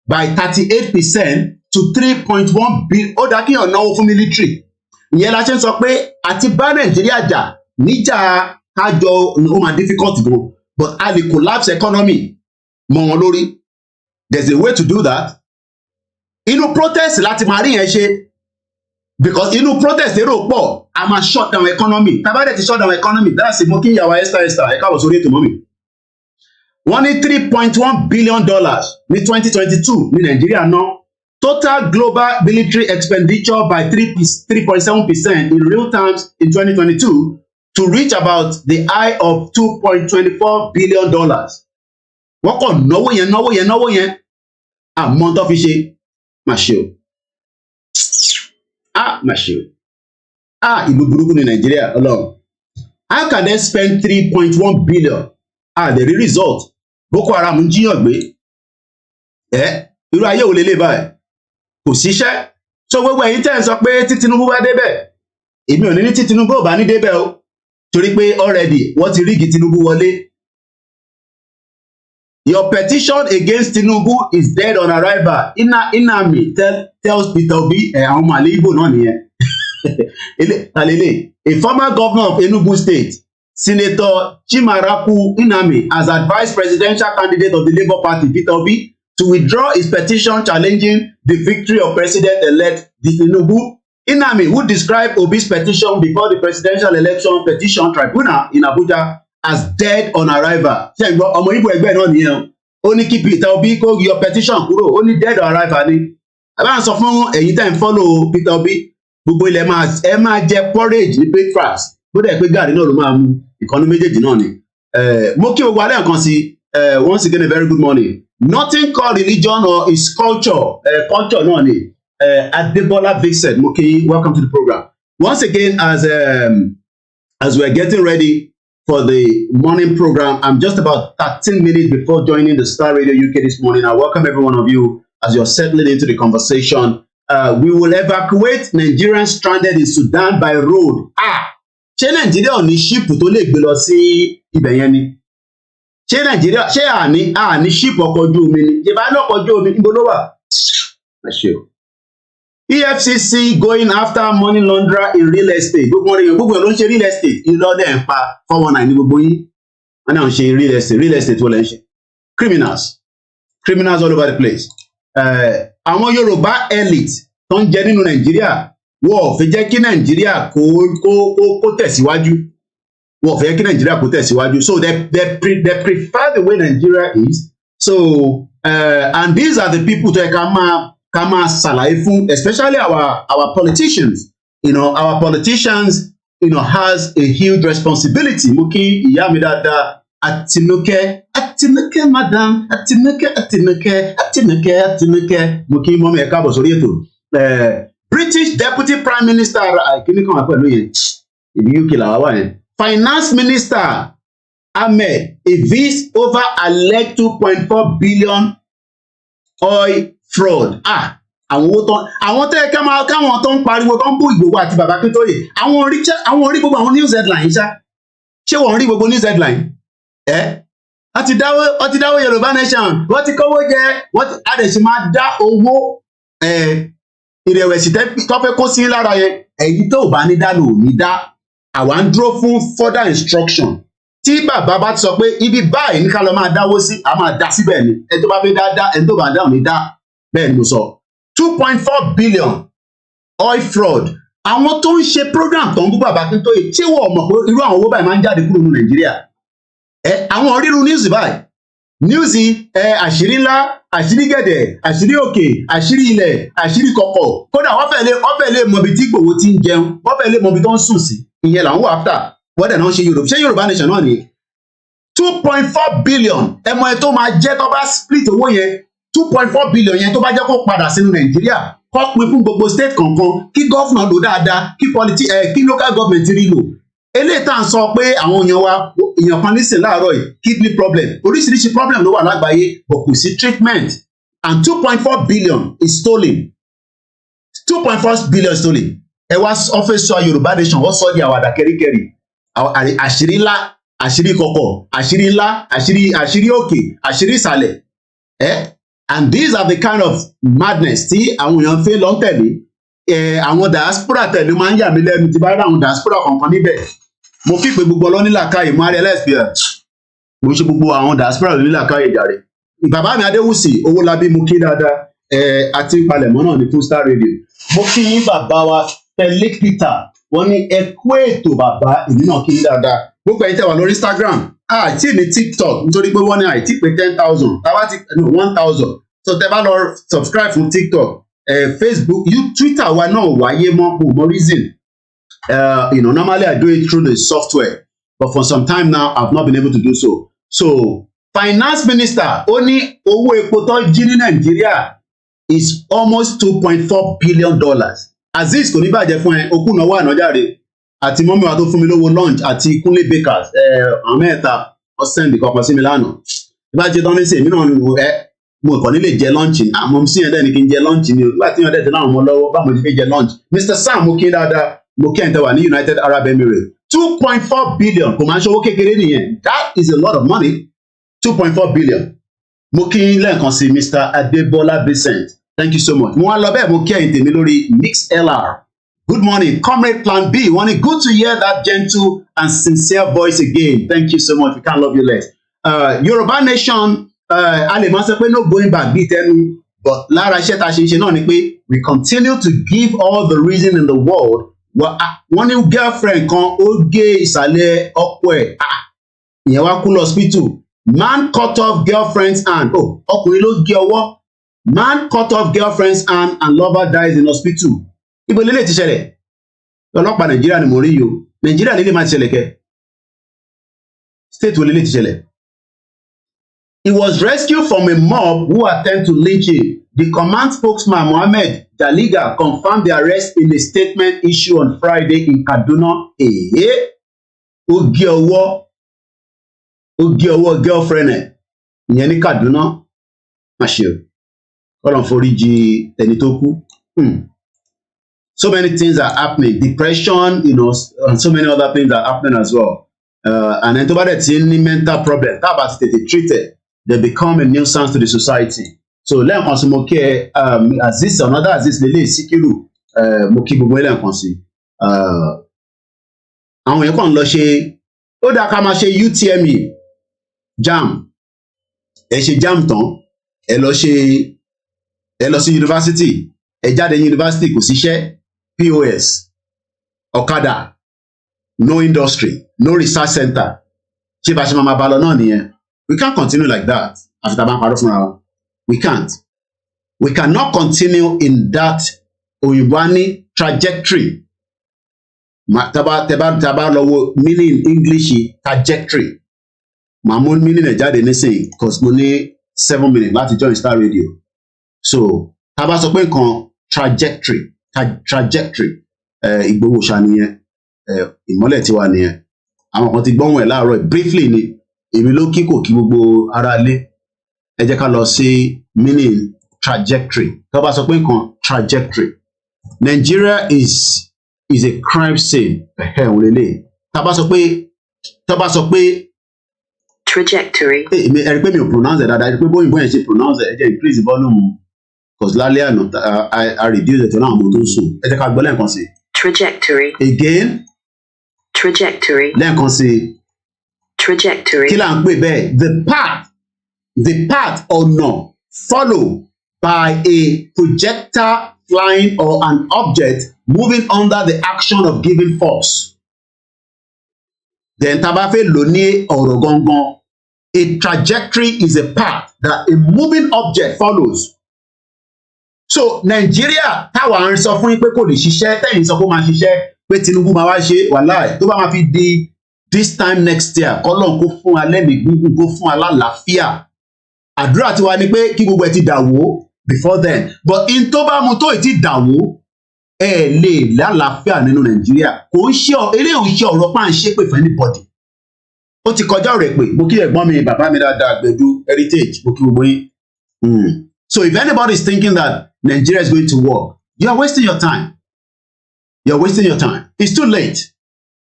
by 38% to 3.1 billion. Ó dá kíyàn náwó fún military. Ìyẹn la ṣe ń sọ pé àti bá Nàìjíríà jà níjà kájọ ó máa difficult gan, but a lè collapse economy mọ́ wọn lórí. There's a way to do that. Inú protest láti máa rí yẹn ṣe, because inú protest èrò pọ̀ a máa shut down economy. Tàbá dẹ̀ ti shut down economy, that's it. Mo kí ìyàwó Esther ẹ káàbọ̀ sórí ètò mọ́mì. Wọ́n ní $3.1 billion ní 2022 ní Nàìjíríà ná. Total global military expenditure by 3.7% in real terms in 2022 to reach about the high of $2.24 billion. Wọ́n kàn náwó yẹn. Àmọ́ tó fi ṣe máa ṣe o. Máa ṣe o. Ìlú burúkú ní Nàìjíríà Ọlọ́run. How can they spend 3.1 billion? The real result. Boko Haram ń jíyàn gbé. Irú ayé ò lélẹ̀ báyìí. Kò síṣẹ́. So gbogbo ẹ̀yin tẹ́ ń sọ pé tí Tinubu bá débẹ̀, èmi ò ní tí Tinubu ò bá ní débẹ̀ o, torí pé already wọ́n ti rígi Tinubu wọlé. Your petition against Tinubu is dead on arrival. Nnamdi tells Peter Obi àwọn ọmọ àlè Igbo náà nìyẹn. A former governor of Enugu State, Senator Chimaraku Nnamdi, has advised presidential candidate of the Labour Party, Peter Obi, to withdraw his petition challenging the victory of President-elect Tinubu. Nnamdi, who described Obi's petition before the Presidential Election Petition Tribunal in Abuja as dead on arrival. Ṣé ìgbọ́ ọmọ Igbo ẹgbẹ́ náà nìyẹn? Ó ní kí Peter Obi kó yọ petition kúrò, ó ní dead on arrival ni. Àbá ń sọ fún ẹ̀yin tẹ́ ń follow Peter Obi, gbogbo ilẹ̀ ẹ máa jẹ porridge ní breakfast. Bó dẹ̀ pé gàrí náà ló máa mu, ìkànnì méjèèjì náà ni. Mo kí gbogbo alẹ́ nǹkan sí, once again a very good morning. Nothing called religion or is culture. Culture náà ni. Adebola Vixen, mo kí, welcome to the program. Once again, as we're getting ready for the morning program, I'm just about 13 minutes before joining the Star Radio UK this morning. I welcome every one of you as you're settling into the conversation. We will evacuate Nigerians stranded in Sudan by road. Ṣé Nàìjíríà ò ní ship tó lè gbé lọ sí ibẹ̀ yẹn ni? Ṣé Nàìjíríà àní ship ọkọ̀ ojú omi ni? Ṣé bá lọ́kọ̀ ojú omi níbo ló wà? EFCC going after money launderer in real estate. Gbogbo ẹ̀ ló ń ṣe real estate. Ìlọ́dẹ̀ ń pa 419 ní gbogbo yín. Wọ́n náà ń ṣe real estate wọ́n lẹ́ ń ṣe. Criminals all over the place. Àwọn Yorùbá elite tó ń jẹ nínú Nàìjíríà wọ́n ò fẹ́ jẹ́ kí Nàìjíríà kó tẹ̀síwájú. Wọ́n ò fẹ́ kí Nàìjíríà kó tẹ̀síwájú. So they prefer the way Nigeria is. So and these are the people tó yẹ ká máa ṣàlàyé fún, especially our politicians. Our politicians has a huge responsibility. Mo kí ìyá mi dáadáa Àtinúkẹ́ madam Àtinúkẹ́ mo kí mọ́mí ẹ káàbọ̀ sórí ètò. British Deputy Prime Minister kíní kan wà pẹ̀lú yẹn ìlú UK làwọn wà yẹn. Finance Minister Ahmed evinced over alleged 2.4 billion oil fraud. Àwọn tẹ́ káwọn tó ń pariwo tó ń bú Ìgbòho àti bàbá Akíntóyè àwọn orí gbogbo àwọn news headline ṣé wọ́n rí gbogbo news headline? Wọ́n ti dáwó Yorùbá nation, wọ́n ti kówó jẹ, adẹ̀sí máa dá owó ìrẹ̀wẹ̀sì tó fẹ́ kó sí lára yẹn. Èyí tó bá ní dá lò ní dá. Àwa ń dúró fún further instruction. Tí bàbá bá ti sọ pé ibi báyìí ní ká lọ máa dáwó sí, a máa dá síbẹ̀ ni. Ẹni tó bá fẹ́ dá, ẹni tó bá dá ò ní dá. Bẹ́ẹ̀ ni mo sọ. 2.4 billion oil fraud àwọn tó ń ṣe program tó ń bú bàbá Akíntóyè tí wọ́n mọ̀ pé irú àwọn owó báyìí máa ń jáde kúrò ní Nàìjíríà àwọn rírun news báyìí news àṣírí ńlá àṣírí gẹ̀dẹ̀ àṣírí òkè àṣírí ilẹ̀ àṣírí kọ̀kọ̀ kódà wọ́n fẹ́ lè mọ ibi tí Ìgbòho ti ń jẹun wọ́n fẹ́ lè mọ ibi tó ń sùn sí ìyẹn làwọn wà áfítà wọ́n dẹ̀ náà ṣe Yorùbá nation náà nìyẹn 2.4 billion ẹmọ ẹ tó máa jẹ́ tó bá split owó yẹn 2.4 billion yẹn tó bá jẹ́ kó padà sínú Nàìjíríà kó pín fún gbogbo state kọ̀ọ̀kan kí gọ́fúnà lò dáadáa kí local government rí lò eléyìí tá à ń sọ pé àwọn èèyàn kan nísìn láàárọ̀ yìí kidney problem oríṣiríṣi problem ló wà lágbàáyé but kò sí treatment and 2.4 billion is stolen 2.4 billion stolen ẹ wá ọ́fíìsì Yorùbá nation wọ́n sọ di àwàdà kẹ́ríkẹ́rí àṣírí ńlá àṣírí kọ̀kọ̀ àṣírí ńlá àṣírí òkè àṣírí ìsàlẹ̀ and these are the kind of madness tí àwọn èèyàn fi lọ tẹ̀lé àwọn diaspora tẹ̀lé máa ń yà mí lẹ́nu tí bá rí àwọn diaspora kankan níbẹ̀ mo fi pé gbogbo ọlọ́nílàkàyè mo rí lsp mo ṣe gbogbo àwọn diaspora ọlọ́nílàkàyè jàre bàbá mi Adéwùsì Owólabí mo kí dáadáa àti palẹ̀mọ́ náà ní fún Star Radio mo kí yín bàbá wa Fẹlẹ́ Peter wọ́n ní ẹ kú ètò bàbá èmi náà kí yín dáadáa gbogbo ẹ̀yin tẹ́ wà lórí Instagram àti ní TikTok nítorí pé wọ́n ní àìtí pé 10,000 tàbá ti 1,000 so tẹ́ bá lọ subscribe fún TikTok Facebook Twitter wa náà wáyé mọ́ reason normally I do it through the software but for some time now I've not been able to do so finance minister ó ní owó epo tó jí ní Nàìjíríà is almost $2.4 billion Azeez kò ní bàjẹ́ fún ẹ okùn náà wà nájàre àti mọ́mí wa tó fún mi lówó lunch àti Kúnlé Bakers àwọn mẹ́ta ọ̀sẹ̀ nìkan kan sí mi lánàá ìbá jẹ́ tán ní sèmi náà mo kàn nílé jẹ lunch mo sí ẹ̀dẹ́ ní kí n jẹ lunch ni o nígbà tí ẹ̀dẹ́ ti náà mọ́ lọ́wọ́ báwo ni fi jẹ lunch Mr. Sam mo kí dáadáa mo kí ẹ̀ǹtẹ̀ wà ní United Arab Emirates 2.4 billion kò máa ń ṣòwò kékeré nìyẹn that is a lot of money 2.4 billion mo kí lẹ́ẹ̀kan sí Mr. Adébọ́lá Vincent thank you so much mo wá lọ bẹ́ẹ̀ mo kí ẹ̀yin tèmi lórí MixLR good morning comrade plan B wọ́n ní good to hear that gentle and sincere voice again thank you so much we can't love you less Yorùbá nation a lè máa sọ pé no going back bíi tẹnu but lára iṣẹ́ tá a ṣe ń ṣe náà ni pé we continue to give all the reason in the world wọ́n ní girlfriend kan ó gé ìsàlẹ̀ ọkọ ẹ̀ ìyẹn wá kú lọ hospital man cut off girlfriend's hand ọkùnrin ló gé ọwọ́ man cut off girlfriend's hand and lover dies in hospital ibo lélẹ̀ ti ṣẹlẹ̀ ọlọ́pàá Nàìjíríà ni mo rí yìí o Nàìjíríà lélẹ̀ máa ti ṣẹlẹ̀ kẹ́ state wo lélẹ̀ ti ṣẹlẹ̀. He was rescued from a mob who attempted to lynch him. The command spokesman Mohammed Daliga confirmed the arrest in a statement issued on Friday in Kaduna. Ó gé ọwọ́ girlfriend ẹ̀ ìyẹn ní Kaduna. Máṣe o, Ọlọ́run foríjì ẹni tó kú. So many things are happening. Depression, and so many other things are happening as well. And then tó bá dẹ̀ ti ní mental problem, tá a bá ti tètè treat it, they become a nuisance to the society. So lẹ́ẹ̀kan sí mo kí ẹ Azeez another Azeez lélẹ̀ Síkírù mo kí gbogbo lẹ́ẹ̀kan sí. Àwọn èèyàn kàn lọ ṣe ó dáa ká máa ṣe UTME JAMB ẹ ṣe JAMB tán ẹ lọ sí yunifásitì ẹ jáde yunifásitì kò síṣẹ́ POS ọ̀kadà no industry no research center ṣé bá ṣe máa bá lọ náà nìyẹn. We can't continue like that. After we can't. We cannot continue in that Oyinbani trajectory. Taba lowo meaning English trajectory. Mamun meaning e jáde nísìnyí because mo ní 7 minutes láti join Star Radio. So taba sọ pé nǹkan trajectory Ìgbòho ṣá nìyẹn ìmọ́lẹ̀ tiwa nìyẹn. Àwọn kan ti gbọ́hùn ẹ̀ láàárọ̀ briefly ni. Èmi ló kí kò kí gbogbo ara lé ẹ jẹ́ ká lọ sí meaning trajectory tó bá sọ pé nǹkan trajectory Nigeria is a crime scene òun lélẹ̀ tó bá sọ pé trajectory ẹ rí pé mi ò pronounce ẹ̀ dáadáa ẹ rí pé bóyìnbó yẹn ṣe pronounce ẹ̀ ẹ jẹ́ increase volume cause lálẹ́ àná I reduce it to náà mo tó sùn ẹ jẹ́ ká gbọ́ lẹ́ẹ̀kan sí. Trajectory again trajectory lẹ́ẹ̀kan sí. Trajectory. Kí là ń pè bẹ́ẹ̀? The path ọ̀nà followed by a projectile flying or an object moving under the action of giving force. Then tá bá fẹ́ lò ní ọ̀rọ̀ gangan, a trajectory is a path that a moving object follows. So Nigeria táwa ń sọ fún yín pé kò lè ṣiṣẹ́, tẹ́yìn sọ pé ó máa ṣiṣẹ́, pé Tinubu máa wá ṣe, wàláì tó bá máa fi di this time next year, kọ́lọ́n kó fún wa lẹ́mìí gúngún, kó fún wa lálàáfíà. Àdúrà tiwa ni pé kí gbogbo ẹ ti dàwó before then, but in tó bá mu tó ì ti dàwó lè lálàáfíà nínú Nàìjíríà. Kò ń ṣe eléyìí ń ṣe ọ̀rọ̀ pa ń ṣépè fún anybody. Ó ti kọjá ọ̀rẹ́ pé mo kí ẹ̀gbọ́n mi bàbá mi dáadáa Gbẹ̀du heritage mo kí gbogbo yín. So if anybody is thinking that Nigeria is going to work, you are wasting your time. You are wasting your time. It's too late.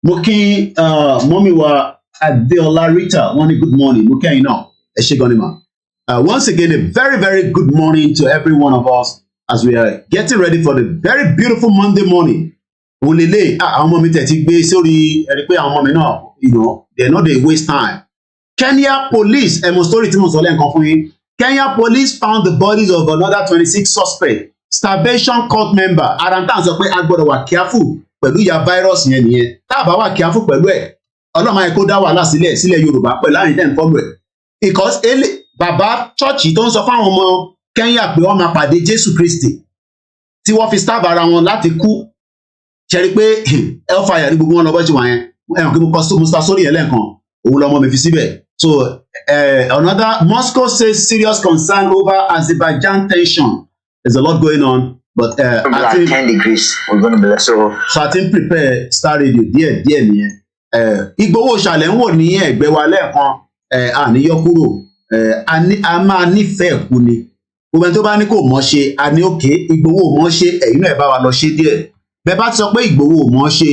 Mo kí mọ́mí wa Adéọlá Rita wọ́n ní good morning. Mo kí ẹ̀yin náà ẹ ṣé gan ni mà. Once again, a very, very good morning to every one of us as we are getting ready for the very beautiful Monday morning. Olele, àwọn ọmọ mi tẹ̀ ti gbé sórí ẹ̀rí pé àwọn ọmọ mi náà, you know, they no dey waste time. Kenya police, ẹ̀mọ̀ story tí mo sọ lẹ́ẹ̀kan fún yín. Kenya police found the bodies of another 26 suspects, starvation cult member. Arantan sọ pé a gbọ́dọ̀ wà careful pẹ̀lú ìyà virus yẹn nìyẹn. Tá a bá wà careful pẹ̀lú ẹ̀, ọlọ́mọ ayé kó dá wàhálà sílẹ̀ Yorùbá pẹ̀lú àyìn tẹ̀ ń fọ́lù ẹ̀. Because bàbá chọ́ọ̀chì tó ń sọ fáwọn ọmọ Kenya pé wọ́n máa pàdé Jésù Kristi tí wọ́n fi starve ara wọn láti kú. Ṣe rí pé hellfire ní gbogbo wọn lọ bọ́ ṣe wà yẹn. Ẹ̀hàn kí mo sọ sórí yẹn lẹ́ẹ̀kan, òun lọmọ mi fi síbẹ̀. So another, Moscow says serious concern over Azerbaijan tension. There's a lot going on, but I think 10 degrees. We're going to be so I think prepare Starr Radio díẹ̀ nìyẹn. Ìgbòho ṣàlẹ̀ ń wò ní ẹ̀gbẹ́ wa lẹ́ẹ̀kan, àníyọ́ kúrò. A máa nífẹ̀ẹ́ kú ni. Gbogbo ẹni tó bá ní kò mọ̀ ṣe, a ní òkè Ìgbòho mọ̀ ṣe, ẹ̀yin náà ẹ bá wa lọ ṣe díẹ̀. Bẹ́ẹ̀ bá ti sọ pé Ìgbòho mọ̀ ṣe,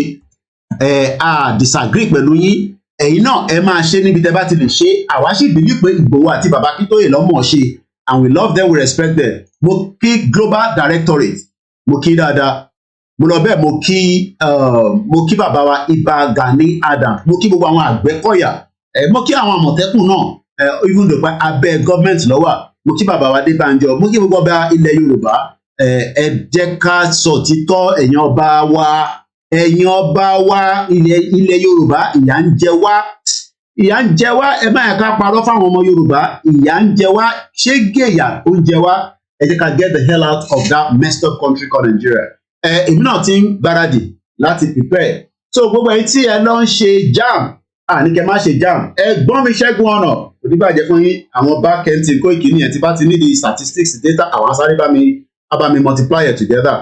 a disagree pẹ̀lú yín, ẹ̀yin náà ẹ máa ṣe níbi tẹ́ bá ti lè ṣe. Àwa sì believe pé Ìgbòho àti bàbá Akíntóyè lọ́mọ̀ ṣe, and we love them, we respect them. Mo kí Global Directorate, mo kí dáadáa. Mo lọ bẹ́ẹ̀ mo kí bàbá wa Ibà Gani Adam, mo kí gbogbo àwọn Àgbẹ̀kọ̀yà, mo kí àwọn Àmọ̀tẹ́kùn náà. Even though abẹ́ gọ́ọ̀mẹ̀ntì lọ́wọ́, mo kí bàbá wa Adébánjọ, mo kí gbogbo ọba ilẹ̀ Yorùbá, ẹ jẹ́ ká sọ títọ́ ẹ̀yin ọba wa ilẹ̀ Yorùbá, ìyà ń jẹ wá, ẹ má yẹ ká parọ́ fáwọn ọmọ Yorùbá, ìyà ń jẹ wá, ṣé gèyà ó ń jẹ wá, ẹ jẹ́ ká get the hell out of that messed up country called Nigeria. Èmi náà ti ń gbáradì láti prepare. So gbogbo ẹ̀yin tí ẹ lọ ń ṣe jam, ní kẹ́ má ṣe jam, ẹ̀gbọ́n mi Ṣẹ́gun ọ̀nà oníbàjẹ́ fún yín, àwọn backend team Koiki nìyẹn tí bá ti ní the statistics data, àwọn asáré bá mi multiply it together.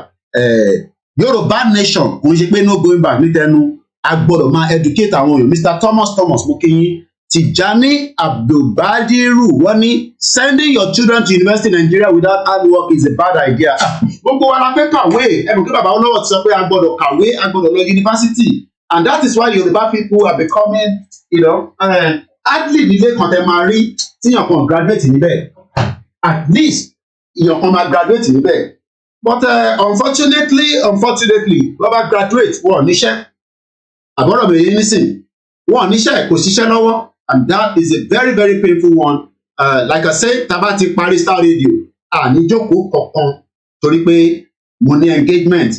Yorùbá nation kò ń ṣe pé no going back ní tẹnu, a gbọ́dọ̀ máa educate àwọn èèyàn. Mr. Thomas mo kí yín. Tijani Abdulbadiru wọ́n ní sending your children to university in Nigeria without hard work is a bad idea. Gbogbo wa la fẹ́ kàwé, ẹnu kí bàbá olówó ti sọ pé a gbọ́dọ̀ kàwé, a gbọ́dọ̀ lọ university, and that is why Yoruba people are becoming, you know, hardly nílé kan tẹ máa rí tíyàn kan graduate níbẹ̀, at least èèyàn kan máa graduate níbẹ̀, but unfortunately bàbá graduate wọ́n níṣẹ́, àbọ̀rọ̀ mi yìí nísìn wọ́n níṣẹ́ kò ṣiṣẹ́ lọ́wọ́, and that is a very, very painful one. Like I said, tá bá ti parí Starr Radio, ní jókòó kankan torí pé mo ní engagement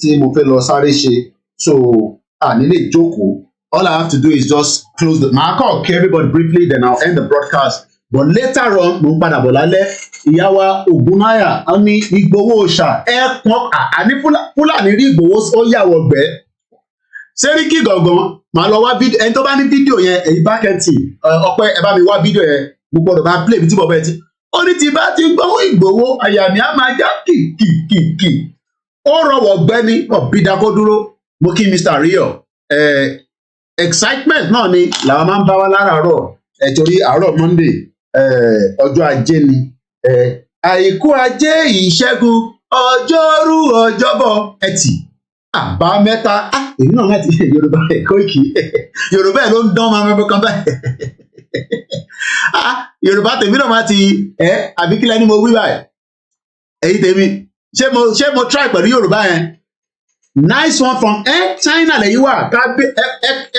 tí mo fẹ́ lọ sáré ṣe, so nílé jókòó. All I have to do is just close the marker, okay, everybody briefly, then I'll end the broadcast. But later on, mo ń padà bọ̀ lálẹ́, ìyá wa Ògúnnáyà, wọ́n ní Ìgbòho ṣà àní Fúlàní rí Ìgbòho ó yàwọ̀ gbẹ́. Sẹ́ríkì gangan, màá lọ wá fídíò, ẹni tó bá ní fídíò yẹn, èyí bákẹ́ǹtì, ọpẹ́ ẹ bá mi wá fídíò yẹn, mo gbọ́dọ̀ máa play mi tí mo bẹ́ẹ̀ ti. Ó ní ti bá ti gbọ́wọ́ Ìgbòho, àyà mi á máa já kìkìkì. Ó rọwọ̀ gbẹ́ni, ọ̀bídà kó dúró, mo kí Mr. Rio. Excitement náà ni làwọn máa ń bá wa láràárọ̀, torí àárọ̀ Monday, ọjọ́ ajé ni, àìkú ajé ìṣẹ́gun ọjọ́rú ọjọ́bọ̀ ẹtì àbámẹ́ta. Èyí náà láti Yorùbá Koiki, Yorùbá ẹ̀ ló ń dán máa mẹ́fẹ́ kan báyìí. Yorùbá tèmi náà máa ti àbí kílẹ̀ ni mo wí báyìí. Èyí tèmi ṣé mo try pẹ̀lú Yorùbá yẹn. Nice one from China lẹ́yìn wà,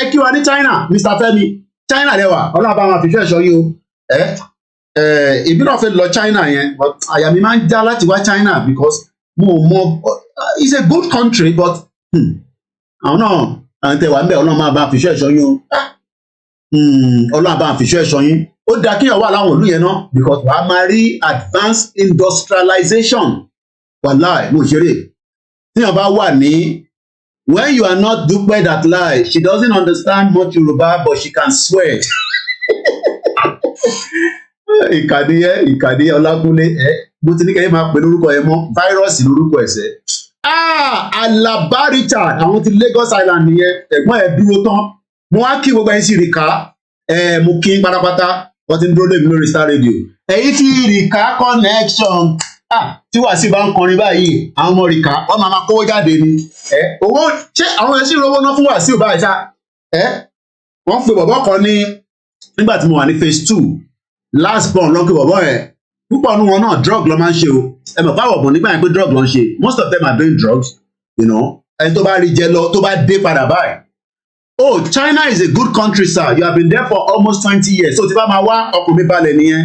ẹ kí wa ní China, Mr. Fẹ́mi, China lẹ́wà, ọlọ́run bá máa fi ṣẹ́ṣọ́ yìí o. Èmi náà fẹ́ lọ China yẹn, but àyà mi máa ń já láti wá China because It's a good country, but I don't know. And tẹ wà ń bẹ̀ ọlọ́run máa bá fiṣọ́ ẹ̀ṣọ́ yín o. Ọlọ́run bá fiṣọ́ ẹ̀ṣọ́ yín. Ó dáa kéèyàn wà láwọn ìlú yẹn náà because wàá máa rí advanced industrialization. Wàláì mo ṣeré. Tíyàn bá wà ní when you are not Dúpẹ́ that lie, she doesn't understand much Yoruba but she can swear. Ìkàdé Ọlákúnlé bó ti ní kẹ́yìn máa pè lórúkọ ẹ mọ́ fáírọ́ọ̀sì lórúkọ ẹ̀sẹ̀. Alaba Richard àwọn ti Lagos Island nìyẹn ẹ̀gbọ́n ẹ̀ dúró tán mo wá kí gbogbo ẹ̀yin sí Rìkà mo kí pátápátá wọ́n ti ń dúró lèmi lórí Star Radio èyí tí Rìkà connection tí Wàsíù bá ń kọrin báyìí àwọn ọmọ Rìkà wọ́n máa kówó jáde ni owó ṣé àwọn ẹṣin rówó ná fún Wàsíù báyìí ṣá wọ́n pe bọ̀bọ́ kan ní nígbà tí mo wà ní phase 2 last born lọ́nkì bọ̀bọ́ yẹn púpọ̀ nínú wọn náà drug ló máa ń ṣe o ẹ mọ̀ báwọ̀ bọ̀ nígbà yẹn pé drug ló ń ṣe most of them are doing drugs you know ẹni tó bá rí jẹ lọ tó bá dé padà báyìí. Oh, China is a good country, sir. You have been there for almost 20 years. So tí bá máa wá ọkùnrin mi balẹ̀ nìyẹn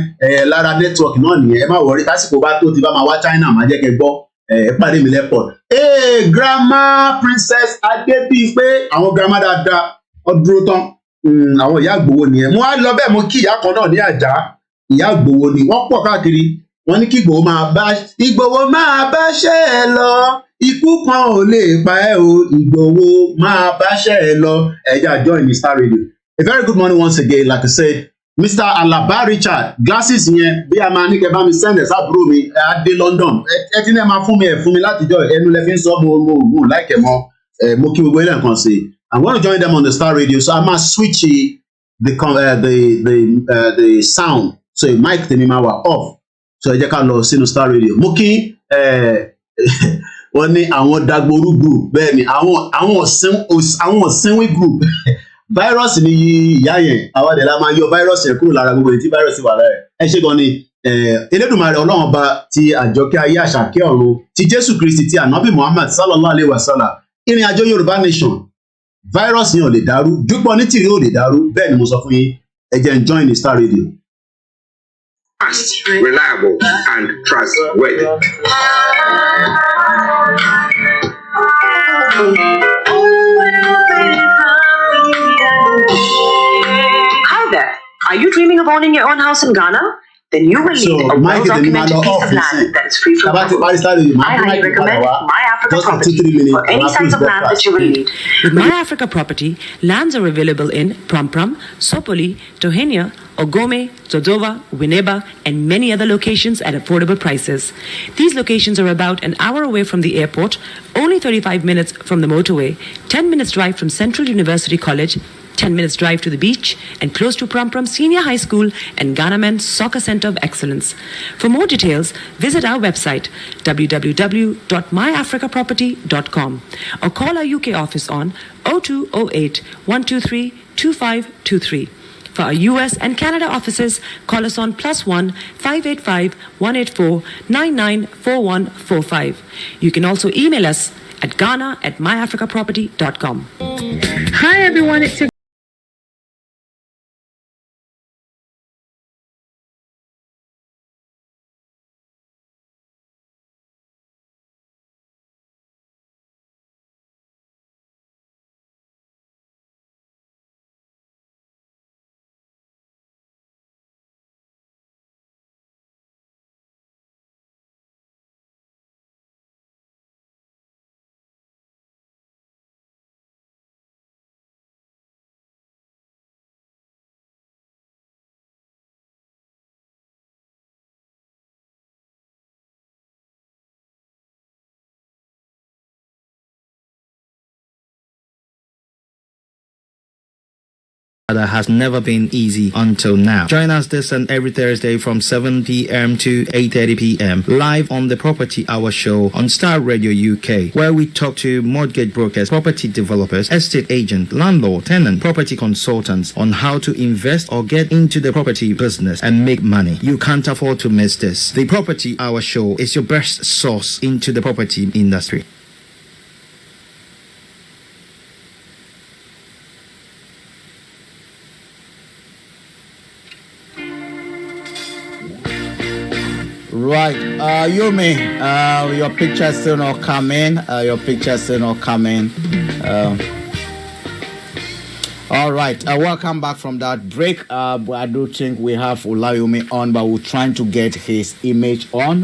lára network náà nìyẹn ẹ má wọrí tásìkò bá tó tí bá máa wá China máa jẹ́ kẹ́ gbọ́ pàdé mi lẹ́pọ̀. Grandma Princess Adébíyìpé àwọn grandma dáadáa wọ́n dúró tán àwọn ìyá Ìgbòho nìyẹn. Mo wá lọ bẹ́ẹ̀ mo kí ìyá kan náà ní Àjà ìyá Ìgbòho ni wọ́n pọ̀ káàkiri wọ́n ní kí Ìgbòho máa bá ṣẹ́ ẹ lọ. Ikú kan ò lè pa ẹ́ o, Ìgbòho máa báṣẹ́ ẹ lọ. Ẹ̀já join the Star Radio. A very good morning once again, like I said, Mr. Alaba Richard, glasses yẹn bí a máa ní kẹ́ bá mi send ẹ̀ sábúrò mi dé London. Ẹ ti ní ẹ máa fún mi látijọ́ ẹnu lẹ fi ń sọ mo láìkẹ́ mọ́ mo kí gbogbo ilé nǹkan sí. I'm going to join them on the Star Radio, so I must switch the sound, so mic tèmi máa wà off. So ẹ jẹ́ ká lọ sínú Star Radio. Mo kí wọ́n ní àwọn Dagboru group bẹ́ẹ̀ ni àwọn ọ̀sìnwín group virus ni ìyá yẹn àwọn àdèlà máa yọ virus yẹn kúrò lára gbogbo èyí tí virus wà lára ẹ ṣe gan ni Elédùmarè Ọlọ́run ọba ti àjọkẹ́ ayé àṣàkẹ́ ọ̀run ti Jésù Kristi ti Ànábì Muhammad sallallahu alayhi wa sallam ìrìn àjò Yorùbá nation virus yẹn ò lè dàrú Dúpọ̀ ní tìrí ò lè dàrú bẹ́ẹ̀ ni mo sọ fún yín ẹ jẹ́ join the Star Radio. Fast, reliable, and trustworthy. Hi there. Are you dreaming of owning your own house in Ghana? Then you will need a well-documented piece of land that is free from trouble. I highly recommend My Africa Property for any size of land that you will need. With My Africa Property, lands are available in Pram, Sopoli, Tohenia, Ogome, Dodoma, Winneba, and many other locations at affordable prices. These locations are about an hour away from the airport, only 35 minutes from the motorway, 10 minutes drive from Central University College, 10 minutes drive to the beach, and close to Pram Senior High School and Ghana Men's Soccer Center of Excellence. For more details, visit our website www.myafricaproperty.com or call our UK office on 0208 123 2523. For our US and Canada offices, call us on +1 585 184 994145. You can also email us at ghana@myafricaproperty.com. Hi everyone, it's that has never been easy until now. Join us this and every Thursday from 7 p.m. to 8:30 p.m. live on the Property Hour Show on Star Radio UK, where we talk to mortgage brokers, property developers, estate agents, landlord, tenant, property consultants on how to invest or get into the property business and make money. You can't afford to miss this. The Property Hour Show is your best source into the property industry. Right. Yumi, your picture still not coming. All right. Welcome back from that break. I do think we have Olayomi on, but we're trying to get his image on.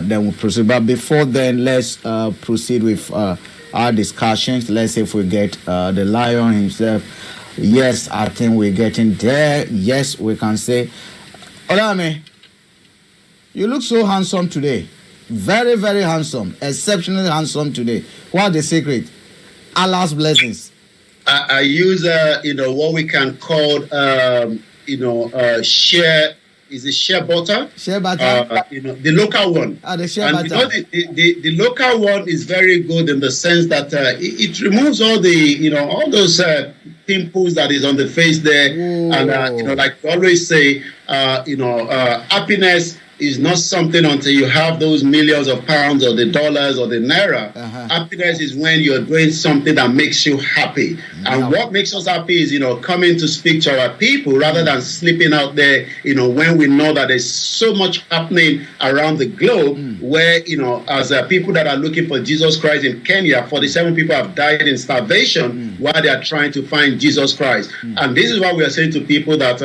Then we'll proceed. But before then, let's proceed with our discussions. Let's see if we get the lion himself. Yes, I think we're getting there. Yes, we can say. Olayomi, you look so handsome today. Very, very handsome. Exceptionally handsome today. What's the secret? Allah's blessings. I use what we can call share. Is it share butter? Share butter. The local one. The share butter. The local one is very good in the sense that it removes all the all those pimples that is on the face there. Ooh. And like we always say, happiness is not something until you have those millions of pounds or the dollars or the naira. Happiness is when you're doing something that makes you happy. And what makes us happy is, coming to speak to our people rather than sleeping out there, when we know that there's so much happening around the globe where, as people that are looking for Jesus Christ in Kenya, 47 people have died in starvation while they are trying to find Jesus Christ. And this is why we are saying to people that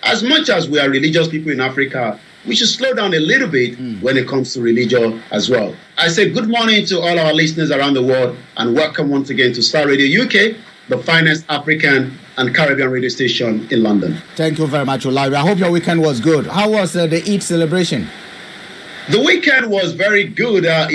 as much as we are religious people in Africa, we should slow down a little bit when it comes to religion as well. I say good morning to all our listeners around the world and welcome once again to Starr Radio UK, the finest African and Caribbean radio station in London. Thank you very much, Olayomi. I hope your weekend was good. How was the Eid celebration? The weekend was very good. I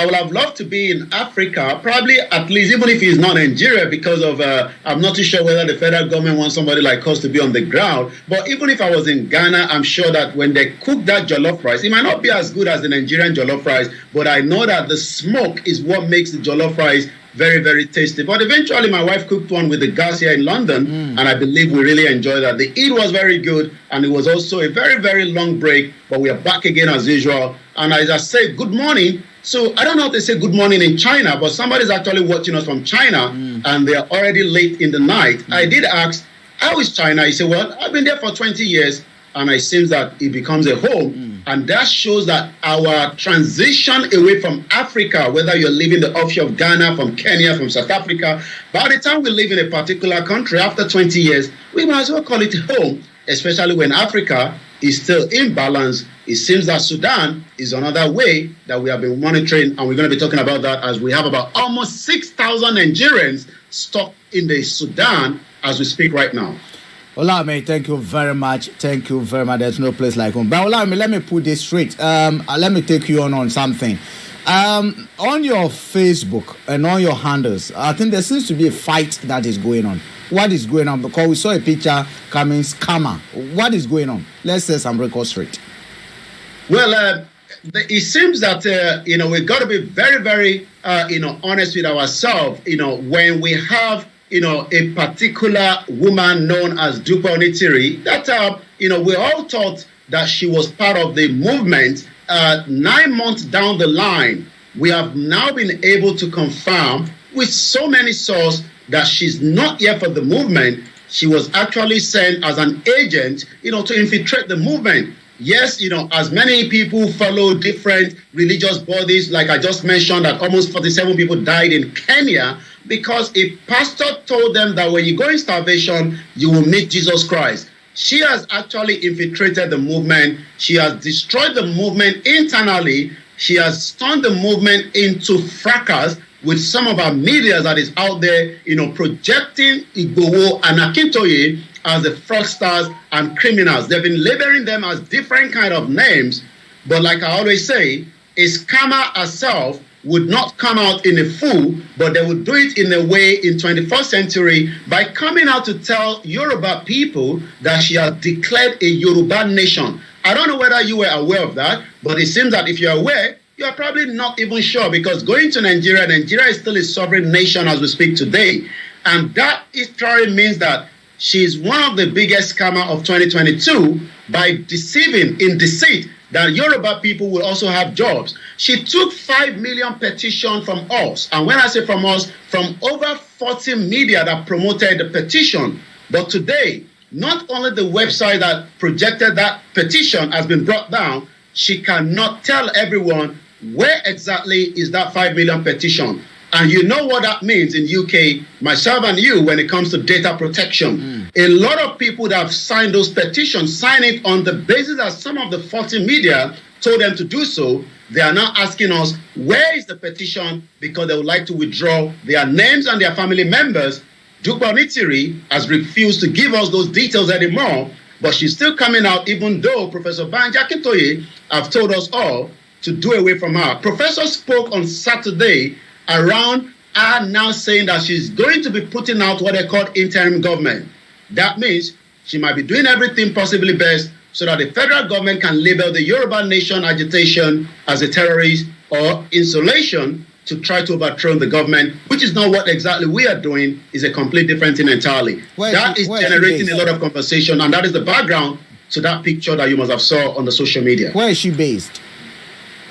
would have loved to be in Africa, probably at least, even if it's not Nigeria, because of, I'm not too sure whether the federal government wants somebody like us to be on the ground. But even if I was in Ghana, I'm sure that when they cook that jollof rice, it might not be as good as the Nigerian jollof rice, but I know that the smoke is what makes the jollof rice very, very tasty. But eventually my wife cooked one with the gas here in London, and I believe we really enjoyed that. The Eid was very good, and it was also a very, very long break, but we are back again as usual. And as I say, good morning. So I don't know how to say good morning in China, but somebody's actually watching us from China, and they are already late in the night. I did ask, how is China? He said, well, I've been there for 20 years, and it seems that it becomes a home. And that shows that our transition away from Africa, whether you're living the offshore of Ghana, from Kenya, from South Africa, by the time we live in a particular country, after 20 years, we might as well call it home, especially when Africa is still in balance. It seems that Sudan is another way that we have been monitoring, and we're going to be talking about that as we have about almost 6,000 Nigerians stuck in the Sudan as we speak right now. Olayomi, thank you very much. There's no place like home. But Olayomi, let me put this straight. Let me take you on something. On your Facebook and on your handles, I think there seems to be a fight that is going on. What is going on? Because we saw a picture coming scammer. What is going on? Let's set some records straight. Well, it seems that we've got to be very, very honest with ourselves. When we have a particular woman known as Dupe Onitiri, that we all thought that she was part of the movement. 9 months down the line, we have now been able to confirm with so many sources that she's not here for the movement. She was actually sent as an agent, to infiltrate the movement. Yes, as many people follow different religious bodies, like I just mentioned, that almost 47 people died in Kenya because a pastor told them that when you go in starvation, you will meet Jesus Christ. She has actually infiltrated the movement. She has destroyed the movement internally. She has turned the movement into fracas with some of our media that is out there, projecting IGBOHO and Akintoye as the fraudsters and criminals. They've been labeling them as different kind of names. But like I always say, a scammer herself would not come out in a fool, but they would do it in a way in 21st century by coming out to tell Yoruba people that she has declared a Yoruba nation. I don't know whether you were aware of that, but it seems that if you're aware, you're probably not even sure, because going to Nigeria is still a sovereign nation as we speak today. And that literally means that she's one of the biggest scammer of 2022 by deceiving in deceit that Yoruba people will also have jobs. She took 5 million petition from us. And when I say from us, from over 40 media that promoted the petition. But today, not only the website that projected that petition has been brought down, she cannot tell everyone where exactly is that 5 million petition. And you know what that means in UK, myself and you, when it comes to data protection. A lot of people that have signed those petitions sign it on the basis that some of the faulty media told them to do so. They are now asking us, where is the petition? Because they would like to withdraw their names and their family members. Dukwa Onitiri has refused to give us those details anymore, but she's still coming out, even though Professor Banji Akintoye have told us all to do away from her. Professor spoke on Saturday around her now saying that she's going to be putting out what they call interim government. That means she might be doing everything possibly best so that the federal government can label the Yoruba nation agitation as a terrorist or insolation to try to overthrow the government, which is not what exactly we are doing. Is a complete different thing entirely. That is generating a lot of conversation, and that is the background to that picture that you must have saw on the social media. Where is she based?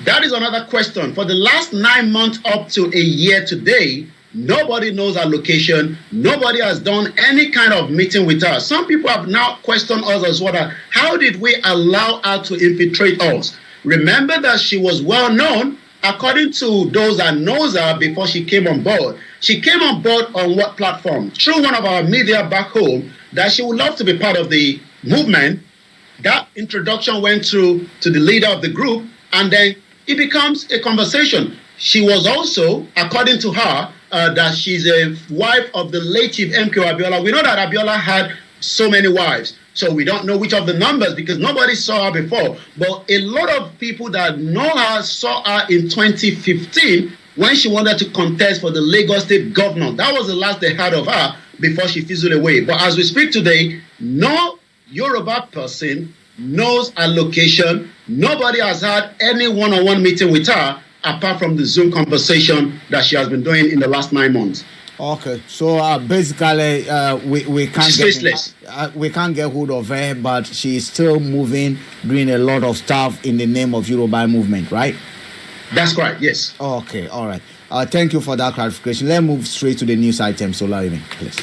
That is another question. For the last 9 months up to a year today, nobody knows her location. Nobody has done any kind of meeting with her. Some people have now questioned us as well. How did we allow her to infiltrate us? Remember that she was well known, according to those that knows her, before she came on board. She came on board on what platform? Through one of our media back home, that she would love to be part of the movement. That introduction went through to the leader of the group, and then it becomes a conversation. She was also, according to her, that she's a wife of the late Chief MK Abiola. We know that Abiola had so many wives, so we don't know which of the numbers because nobody saw her before. But a lot of people that know her saw her in 2015 when she wanted to contest for the Lagos State governor. That was the last they heard of her before she fizzled away. But as we speak today, no Yoruba person knows her location. Nobody has had any one-on-one meeting with her apart from the Zoom conversation that she has been doing in the last 9 months. Okay, so basically we can't get hold of her, but she's still moving, doing a lot of stuff in the name of Yoruba movement, right? That's correct, yes. Okay, all right. Thank you for that clarification. Let's move straight to the news item. So, Olayomi, please.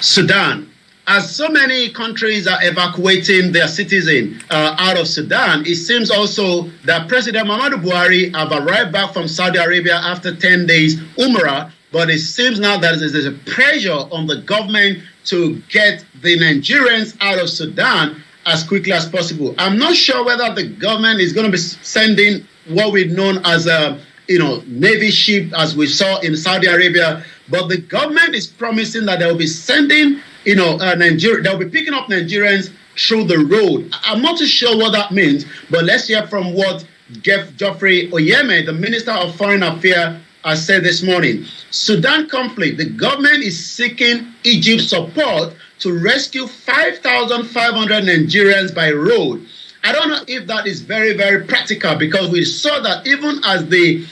Sudan. As so many countries are evacuating their citizens out of Sudan, it seems also that President Muhammadu Buhari have arrived back from Saudi Arabia after 10 days Umrah, but it seems now that there's a pressure on the government to get the Nigerians out of Sudan as quickly as possible. I'm not sure whether the government is going to be sending what we've known as a Navy ship, as we saw in Saudi Arabia, but the government is promising that they will be sending Nigeria, they'll be picking up Nigerians through the road. I'm not too sure what that means, but let's hear from what Geoffrey Oyeme, the Minister of Foreign Affairs, has said this morning. Sudan conflict, the government is seeking Egypt's support to rescue 5,500 Nigerians by road. I don't know if that is very, very practical, because we saw that even as the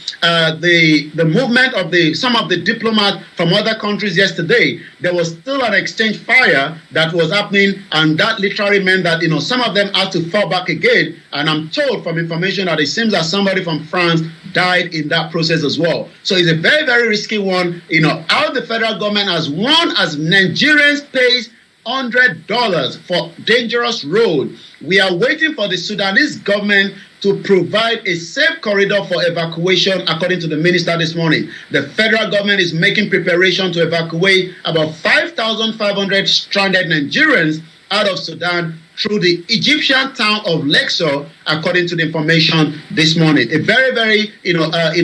movement of some of the diplomats from other countries yesterday, there was still an exchange fire that was happening, and that literally meant that some of them had to fall back again. And I'm told from information that it seems that somebody from France died in that process as well. So it's a very, very risky one. How the federal government has won as Nigerians pays $100 for dangerous road. We are waiting for the Sudanese government to provide a safe corridor for evacuation, according to the minister this morning. The federal government is making preparation to evacuate about 5,500 stranded Nigerians out of Sudan through the Egyptian town of Luxor, according to the information this morning. A very, very,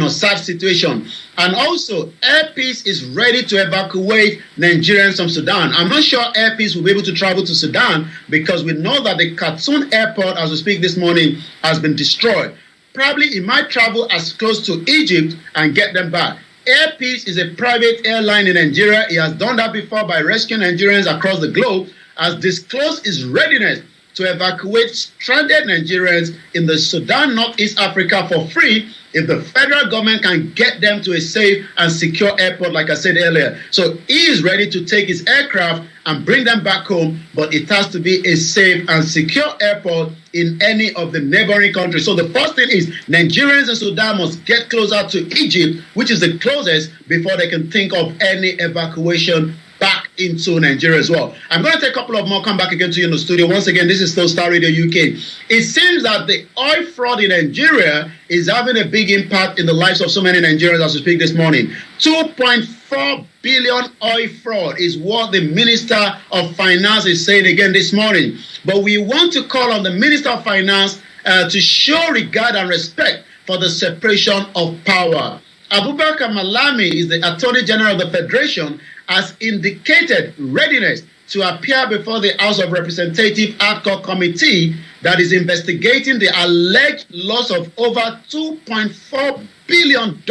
sad situation. And also, Air Peace is ready to evacuate Nigerians from Sudan. I'm not sure Air Peace will be able to travel to Sudan, because we know that the Khartoum airport, as we speak this morning, has been destroyed. Probably it might travel as close to Egypt and get them back. Air Peace is a private airline in Nigeria. It has done that before by rescuing Nigerians across the globe, has disclosed its readiness to evacuate stranded Nigerians in the Sudan, Northeast Africa for free if the federal government can get them to a safe and secure airport, like I said earlier. So he is ready to take his aircraft and bring them back home, but it has to be a safe and secure airport in any of the neighboring countries. So the first thing is Nigerians in Sudan must get closer to Egypt, which is the closest, before they can think of any evacuation back into Nigeria as well. I'm going to take a couple of more, come back again to you in the studio. Once again, this is still Starr Radio UK. It seems that the oil fraud in Nigeria is having a big impact in the lives of so many Nigerians as we speak this morning. 2.4 billion oil fraud is what the Minister of Finance is saying again this morning. But we want to call on the Minister of Finance to show regard and respect for the separation of power. Abubakar Malami is the Attorney General of the Federation, has indicated readiness to appear before the House of Representatives ad hoc committee that is investigating the alleged loss of over $2.4 billion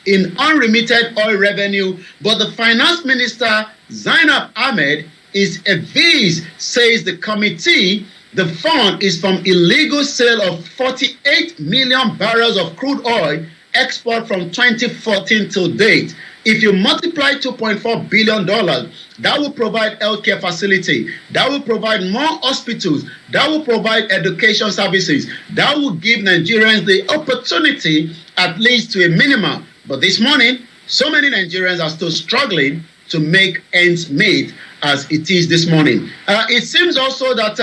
in unremitted oil revenue. But the Finance Minister, Zainab Ahmed, says the committee, the fund is from illegal sale of 48 million barrels of crude oil export from 2014 to date. If you multiply $2.4 billion, that will provide healthcare facility, that will provide more hospitals, that will provide education services, that will give Nigerians the opportunity, at least to a minimum. But this morning, so many Nigerians are still struggling to make ends meet as it is this morning. It seems also that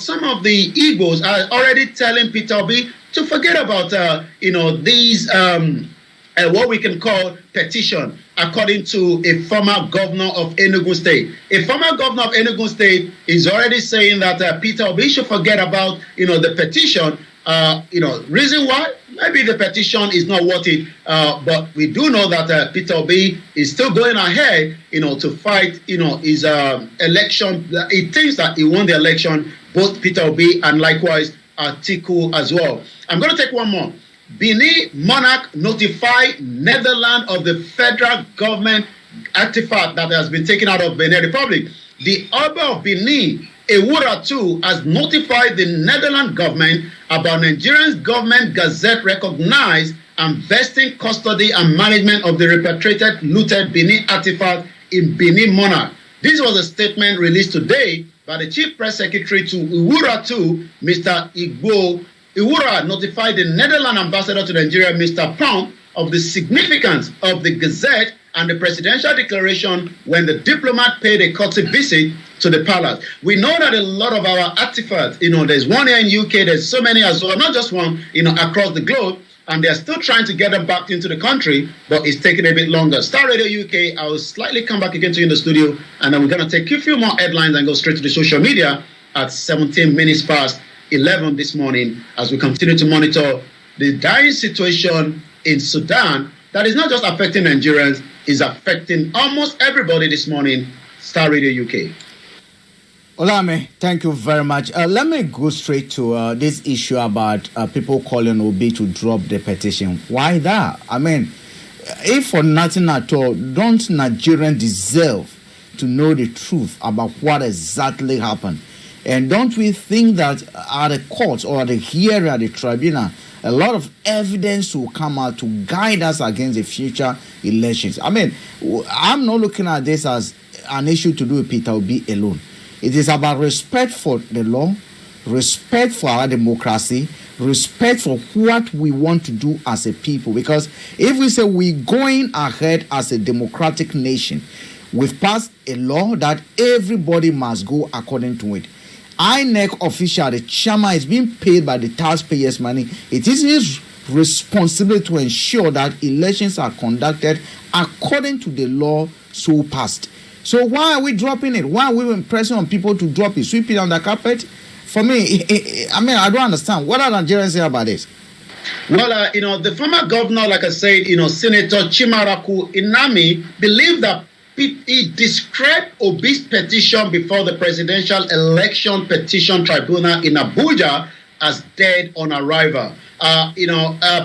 some of the Igbos are already telling Peter Obi to forget about these what we can call petition, according to a former governor of Enugu State. A former governor of Enugu State is already saying that Peter Obi should forget about the petition. Reason why? Maybe the petition is not worth it, but we do know that Peter Obi is still going ahead, to fight, his election. He thinks that he won the election, both Peter Obi and likewise Atiku as well. I'm going to take one more. Benin monarch notified Netherlands of the federal government artifact that has been taken out of Benin Republic. The Oba of Benin, Ewura II, has notified the Netherlands government about Nigerian government gazette recognized and vesting custody and management of the repatriated looted Benin artifact in Benin monarch. This was a statement released today by the chief press secretary to Ewura II, Mr. IGBOHO. Ewura notified the Netherlands ambassador to Nigeria, Mr. Pound, of the significance of the gazette and the presidential declaration when the diplomat paid a courtesy visit to the palace. We know that a lot of our artifacts, there's one here in UK, there's so many as well, not just one, across the globe, and they're still trying to get them back into the country, but it's taking a bit longer. Starr Radio UK, I will slightly come back again to you in the studio, and then we're going to take a few more headlines and go straight to the social media at 17 minutes past 11 this morning as we continue to monitor the dire situation in Sudan that is not just affecting Nigerians, is affecting almost everybody this morning. Starr Radio UK. Olame, thank you very much. Let me go straight to this issue about people calling Obi to drop the petition. Why that? I mean, if for nothing at all, don't Nigerians deserve to know the truth about what exactly happened? And don't we think that at the court or at the hearing at the tribunal, a lot of evidence will come out to guide us against the future elections? I mean, I'm not looking at this as an issue to do with Peter Obi alone. It is about respect for the law, respect for our democracy, respect for what we want to do as a people. Because if we say we're going ahead as a democratic nation, we've passed a law that everybody must go according to it. INEC official, the chairman, is being paid by the taxpayers' money. It is his responsibility to ensure that elections are conducted according to the law so passed. So why are we dropping it? Why are we pressing on people to drop it, sweep it on the carpet? For me, I don't understand. What are Nigerians say about this? Well, the former governor, like I said, Senator Chimaraku Inami, believed that he described Obi's petition before the Presidential Election Petition Tribunal in Abuja as dead on arrival.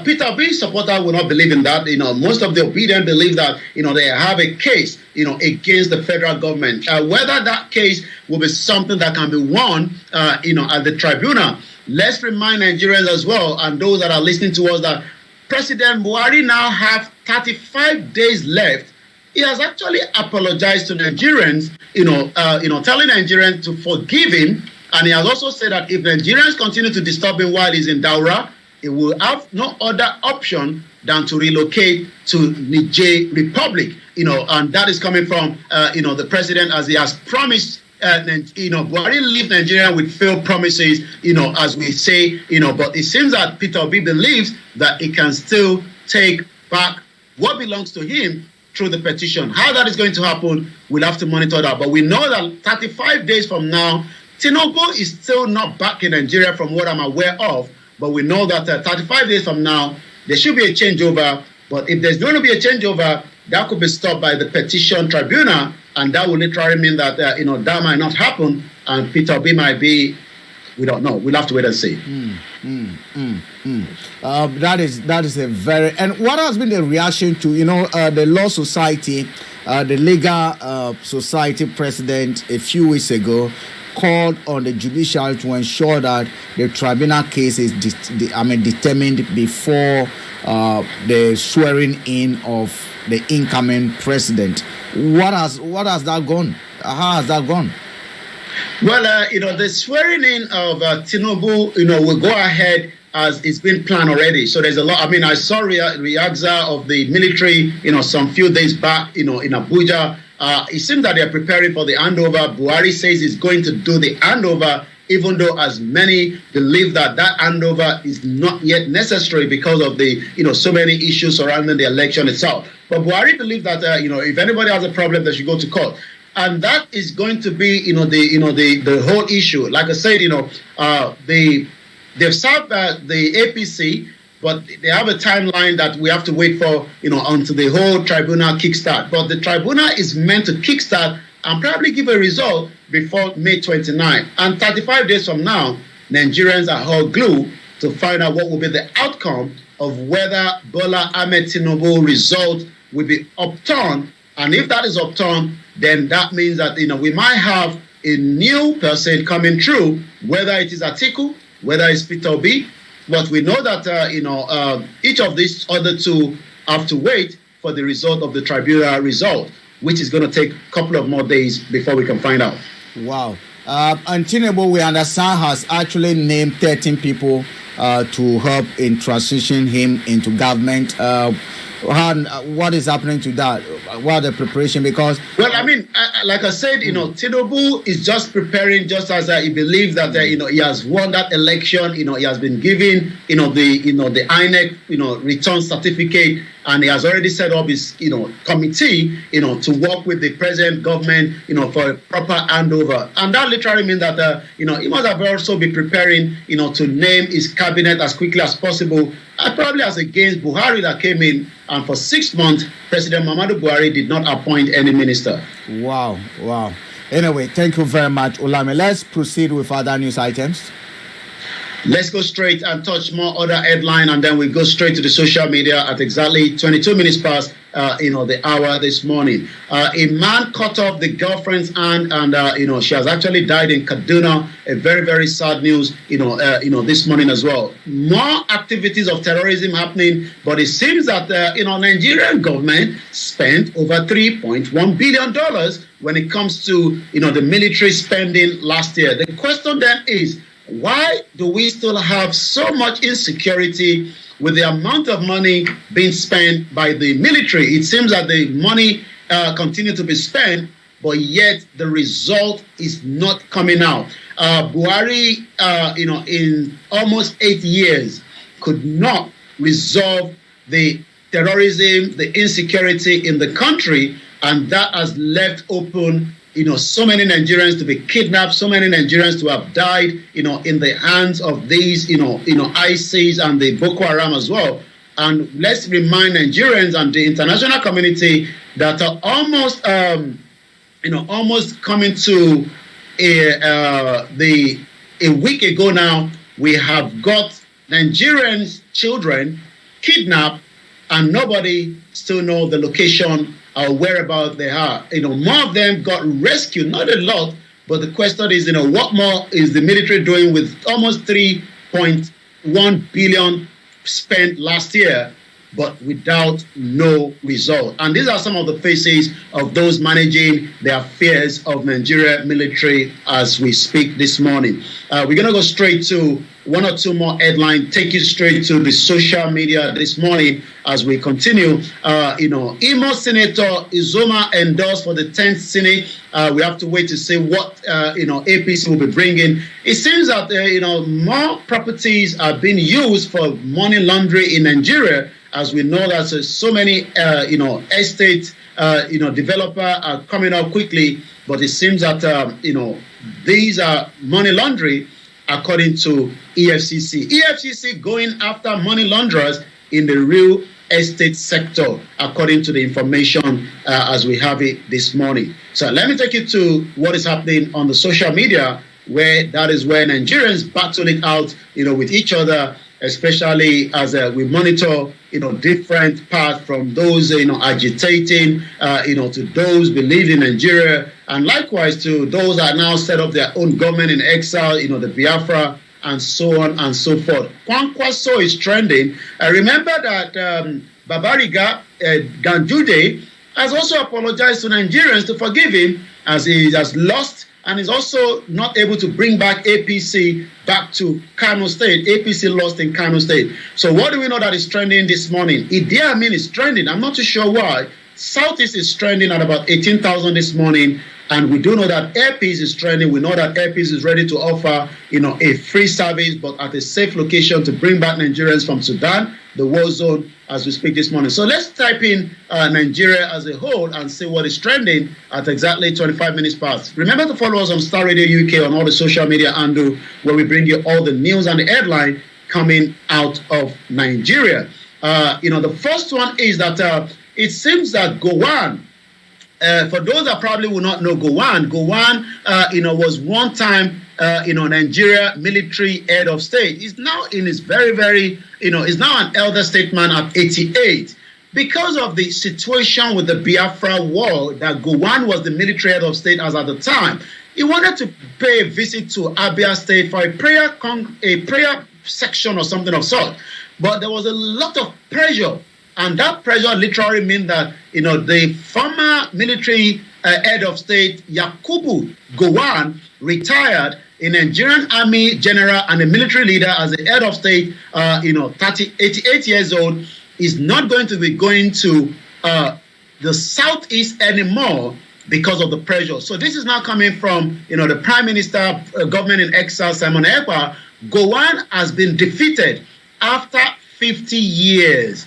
Peter Obi's supporter will not believe in that. Most of the obedient believe that, they have a case, against the federal government. Whether that case will be something that can be won, at the tribunal. Let's remind Nigerians as well, and those that are listening to us, that President Buhari now have 35 days left. He has actually apologized to Nigerians, telling Nigerians to forgive him. And he has also said that if Nigerians continue to disturb him while he's in Daura, he will have no other option than to relocate to Niger Republic. And that is coming from, the president, as he has promised. Buhari leave Nigeria with failed promises, as we say, but it seems that Peter Obi believes that he can still take back what belongs to him through the petition. How that is going to happen, we'll have to monitor that. But we know that 35 days from now, Tinubu is still not back in Nigeria from what I'm aware of, but we know that 35 days from now, there should be a changeover. But if there's going to be a changeover, that could be stopped by the petition tribunal, and that will literally mean that, that might not happen, and Peter Obi might be, we don't know. We'll have to wait and see. That is a very, and what has been the reaction to, the Law Society, the Legal Society president a few weeks ago called on the judiciary to ensure that the tribunal case is determined before the swearing in of the incoming president. What has that gone? How has that gone? Well, the swearing in of Tinubu, will go ahead as it's been planned already. So there's a lot. I saw Riaza of the military, some few days back, in Abuja. It seems that they're preparing for the handover. Buhari says he's going to do the handover, even though as many believe that handover is not yet necessary because of the, so many issues surrounding the election itself. But Buhari believes that, if anybody has a problem, they should go to court. And that is going to be, the whole issue. Like I said, they've served the APC, but they have a timeline that we have to wait for, until the whole tribunal kickstart. But the tribunal is meant to kickstart and probably give a result before May 29. And 35 days from now, Nigerians are all glued to find out what will be the outcome of whether Bola Ahmed Tinubu result will be upturned. And if that is upturned, then that means that, we might have a new person coming through, whether it is Atiku, whether it's Peter Obi. But we know that, each of these other two have to wait for the result of the tribunal result, which is going to take a couple of more days before we can find out. Wow. And Tinubu, we understand, has actually named 13 people to help in transitioning him into government. What is happening to that? What are the preparation? Because like I said, Tinubu is just preparing, just as he believes that he has won that election. He has been given the INEC return certificate, and he has already set up his committee to work with the present government for a proper handover. And that literally means that he must have also be preparing to name his cabinet as quickly as possible. Probably as against Buhari that came in, and for 6 months, President Muhammadu Buhari did not appoint any minister. Wow. Anyway, thank you very much, Olami. Let's proceed with other news items. Let's go straight and touch more other headline, and then we go straight to the social media at exactly 22 minutes past the hour this morning. A man cut off the girlfriend's hand, and she has actually died in Kaduna. A very, very sad news, this morning as well. More activities of terrorism happening, but it seems that Nigerian government spent over $3.1 billion when it comes to the military spending last year. The question then is, why do we still have so much insecurity with the amount of money being spent by the military? It seems that the money continue to be spent, but yet the result is not coming out. Buhari, in almost 8 years, could not resolve the terrorism, the insecurity in the country, and that has left open so many Nigerians to be kidnapped, so many Nigerians to have died, in the hands of these, ISIS and the Boko Haram as well. And let's remind Nigerians and the international community that are almost coming to a week ago now, we have got Nigerians' children kidnapped, and nobody still knows the location or whereabouts they are. More of them got rescued, not a lot, but the question is, what more is the military doing with almost 3.1 billion spent last year, but without no result? And these are some of the faces of those managing the affairs of Nigeria military as we speak this morning. We're going to go straight to one or two more headlines, take you straight to the social media this morning as we continue. Imo Senator Izoma endorsed for the 10th Senate. We have to wait to see what, APC will be bringing. It seems that, more properties are being used for money laundering in Nigeria, as we know that so many, estate, developers are coming out quickly. But it seems that, these are money laundering, according to EFCC. EFCC going after money launderers in the real estate sector, according to the information as we have it this morning. So let me take you to what is happening on the social media, where that is where Nigerians battle it out, with each other, especially as we monitor, different paths from those, agitating, to those believing in Nigeria, and likewise to those that now set up their own government in exile, the Biafra, and so on and so forth. Kwankwaso is trending. Remember that Babariga Ganjude has also apologized to Nigerians to forgive him, as he has lost and is also not able to bring back APC back to Kano State. APC lost in Kano State. So what do we know that is trending this morning? Idi Amin is trending. I'm not too sure why. Southeast is trending at about 18,000 this morning. And we do know that Airpeace is trending. We know that Airpeace is ready to offer, a free service, but at a safe location to bring back Nigerians from Sudan, the war zone, as we speak this morning. So let's type in Nigeria as a whole and see what is trending at exactly 25 minutes past. Remember to follow us on Starr Radio UK on all the social media handle, where we bring you all the news and the headline coming out of Nigeria. The first one is that it seems that Gowon, for those that probably will not know Gowon, was one time, Nigeria military head of state. He's now in his very, very, is now an elder statesman at 88. Because of the situation with the Biafra war, that Gowon was the military head of state as at the time, he wanted to pay a visit to Abia State for a prayer section or something of sort. But there was a lot of pressure. And that pressure literally meant that, the former military head of state, Yakubu Gowon, retired, a Nigerian army general and a military leader as the head of state, 88 years old, is not going to be going to the southeast anymore because of the pressure. So this is now coming from, the Prime Minister, government in exile, Simon Ekpa. Gowon has been defeated after 50 years.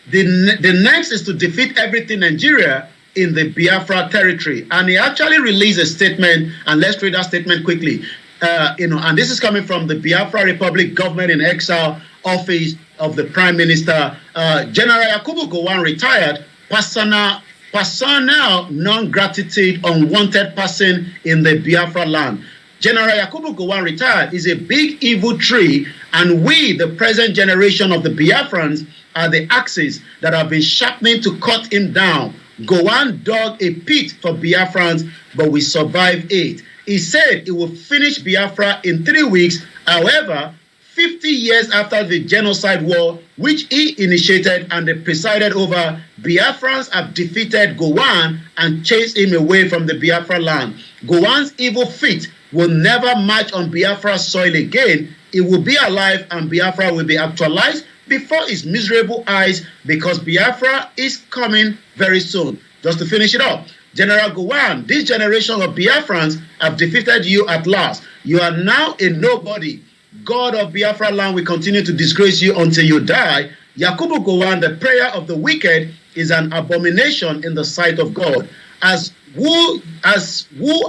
The next is to defeat everything Nigeria in the Biafra territory. And he actually released a statement, and let's read that statement quickly. And this is coming from the Biafra Republic Government in Exile Office of the Prime Minister. General Yakubu Gowon retired, personnel non-gratitude, unwanted person in the Biafra land. General Yakubu Gowon retired is a big evil tree, and we, the present generation of the Biafrans, are the axes that have been sharpening to cut him down. Gowon dug a pit for Biafrans, but we survived it. He said he will finish Biafra in 3 weeks. However, 50 years after the genocide war, which he initiated and presided over, Biafrans have defeated Gowon and chased him away from the Biafra land. Gowon's evil feet will never march on Biafra soil again. He will be alive and Biafra will be actualized before his miserable eyes, because Biafra is coming very soon. Just to finish it up, General Gowon, this generation of Biafrans have defeated you at last. You are now a nobody. God of Biafra land will continue to disgrace you until you die. Yakubu Gowon, the prayer of the wicked is an abomination in the sight of God. As who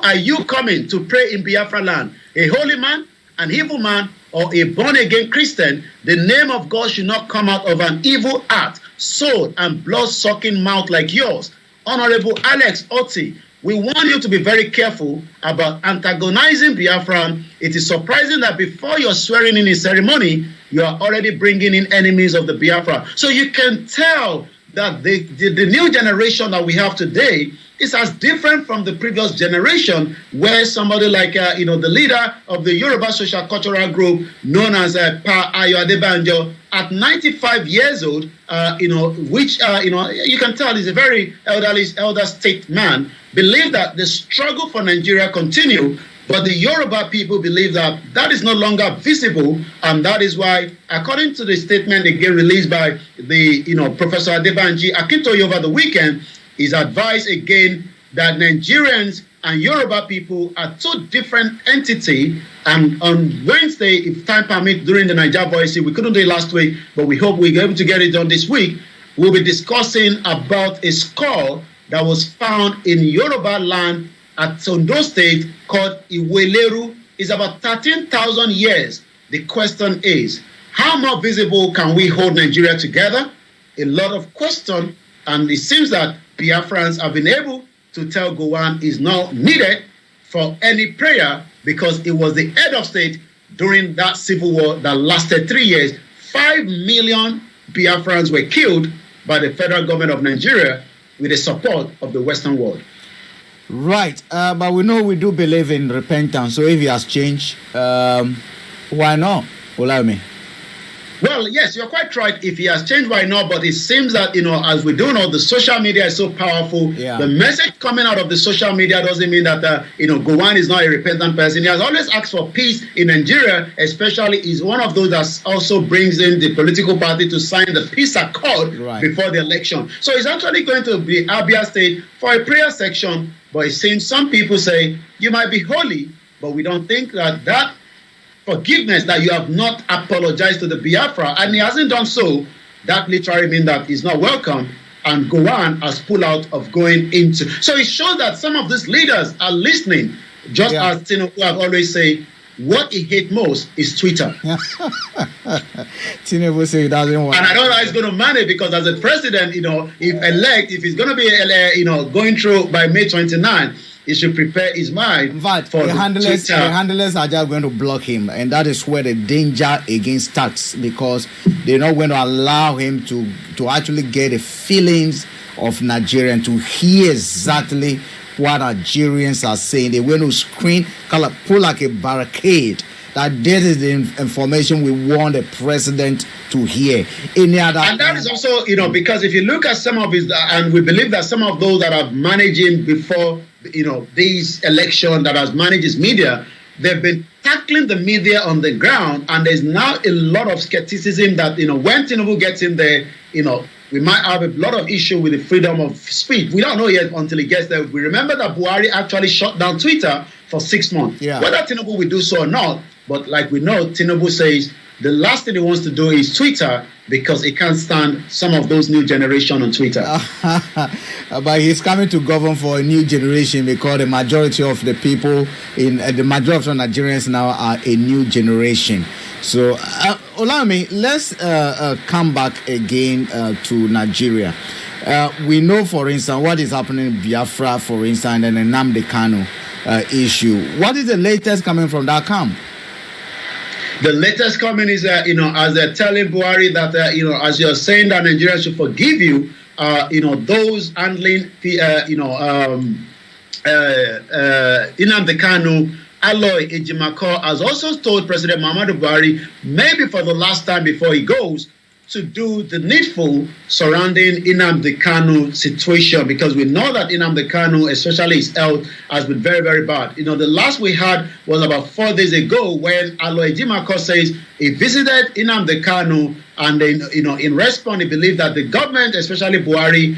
are you coming to pray in Biafra land? A holy man, an evil man, or a born-again Christian? The name of God should not come out of an evil heart, soul, and blood-sucking mouth like yours. Honorable Alex Otti, we want you to be very careful about antagonizing Biafra. It is surprising that before your swearing in ceremony, you are already bringing in enemies of the Biafra. So you can tell that the new generation that we have today is as different from the previous generation, where somebody like, the leader of the Yoruba social cultural group known as Pa Ayo Adebanjo, at 95 years old, which, you can tell is a very elder statesman, believe that the struggle for Nigeria continue But the Yoruba people believe that that is no longer visible, and that is why, according to the statement again released by the Professor Adebanji Akintoye over the weekend, is advised again that Nigerians and Yoruba people are two different entities. And on Wednesday, if time permits, during the Niger Voice, we couldn't do it last week, but we hope we're able to get it done this week. We'll be discussing about a skull that was found in Yoruba land at Ondo State called Iweleru. It's about 13,000 years. The question is, how more visible can we hold Nigeria together? A lot of question, and it seems that Biafrans have been able to tell Gowon is not needed for any prayer because it was the head of state during that civil war that lasted 3 years. 5 million Biafrans were killed by the federal government of Nigeria with the support of the Western world. Right, but we know we do believe in repentance. So if he has changed, why not? Olayomi. Well, yes, you're quite right. If he has changed, why not? But it seems that, as we do know, the social media is so powerful. Yeah. The message coming out of the social media doesn't mean that, Gowon is not a repentant person. He has always asked for peace in Nigeria, especially is one of those that also brings in the political party to sign the peace accord before the election. So he's actually going to be Abia State for a prayer section. But it seems some people say, you might be holy, but we don't think that forgiveness that you have not apologized to the Biafra, and he hasn't done so, that literally means that he's not welcome, and Gowon has pulled out of going into. So it shows that some of these leaders are listening, just as Tinubu have always said, what he hates most is Twitter. Tinubu says he doesn't want. And I don't know how he's going to manage, because as a president, if he's going to be, going through by May 29, he should prepare his mind. In fact, for the handlers are just going to block him, and that is where the danger against tax, because they're not going to allow him to actually get the feelings of Nigerians, to hear exactly what Nigerians are saying. They're going to screen, pull like a barricade. That this is the information we want the president to hear. And that is also, because if you look at some of his, and we believe that some of those that have managed him before, these elections, that has managed his media, they've been tackling the media on the ground, and there's now a lot of skepticism that, when Tinubu gets in there, we might have a lot of issue with the freedom of speech. We don't know yet until he gets there. We remember that Buhari actually shut down Twitter for 6 months. Yeah. Whether Tinubu will do so or not, but like we know, Tinubu says the last thing he wants to do is Twitter, because he can't stand some of those new generation on Twitter. But he's coming to govern for a new generation, because the majority of the people the majority of Nigerians now are a new generation. So, Olayomi, let's come back again to Nigeria. We know, for instance, what is happening in Biafra, for instance, and the Nnamdi Kanu issue. What is the latest coming from that camp? The latest coming is, as they're telling Buhari that, as you're saying that Nigeria should forgive you, those handling, Nnamdi Kanu, Aloy Ejimako has also told President Muhammadu Buhari, maybe for the last time before he goes, to do the needful surrounding Nnamdi Kanu situation, because we know that Nnamdi Kanu, especially his health, has been very, very bad. The last we had was about 4 days ago, when Aloy Ejimako says he visited Nnamdi Kanu, and then, in response, he believed that the government, especially Buhari,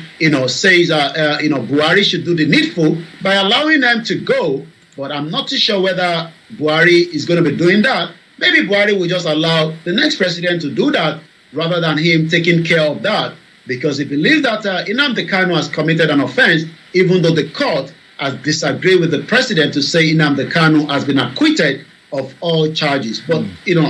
says, Buhari should do the needful by allowing them to go. But I'm not too sure whether Buhari is going to be doing that. Maybe Buhari will just allow the next president to do that, rather than him taking care of that, because he believes that Nnamdi Kanu has committed an offense, even though the court has disagreed with the president to say Nnamdi Kanu has been acquitted of all charges. But,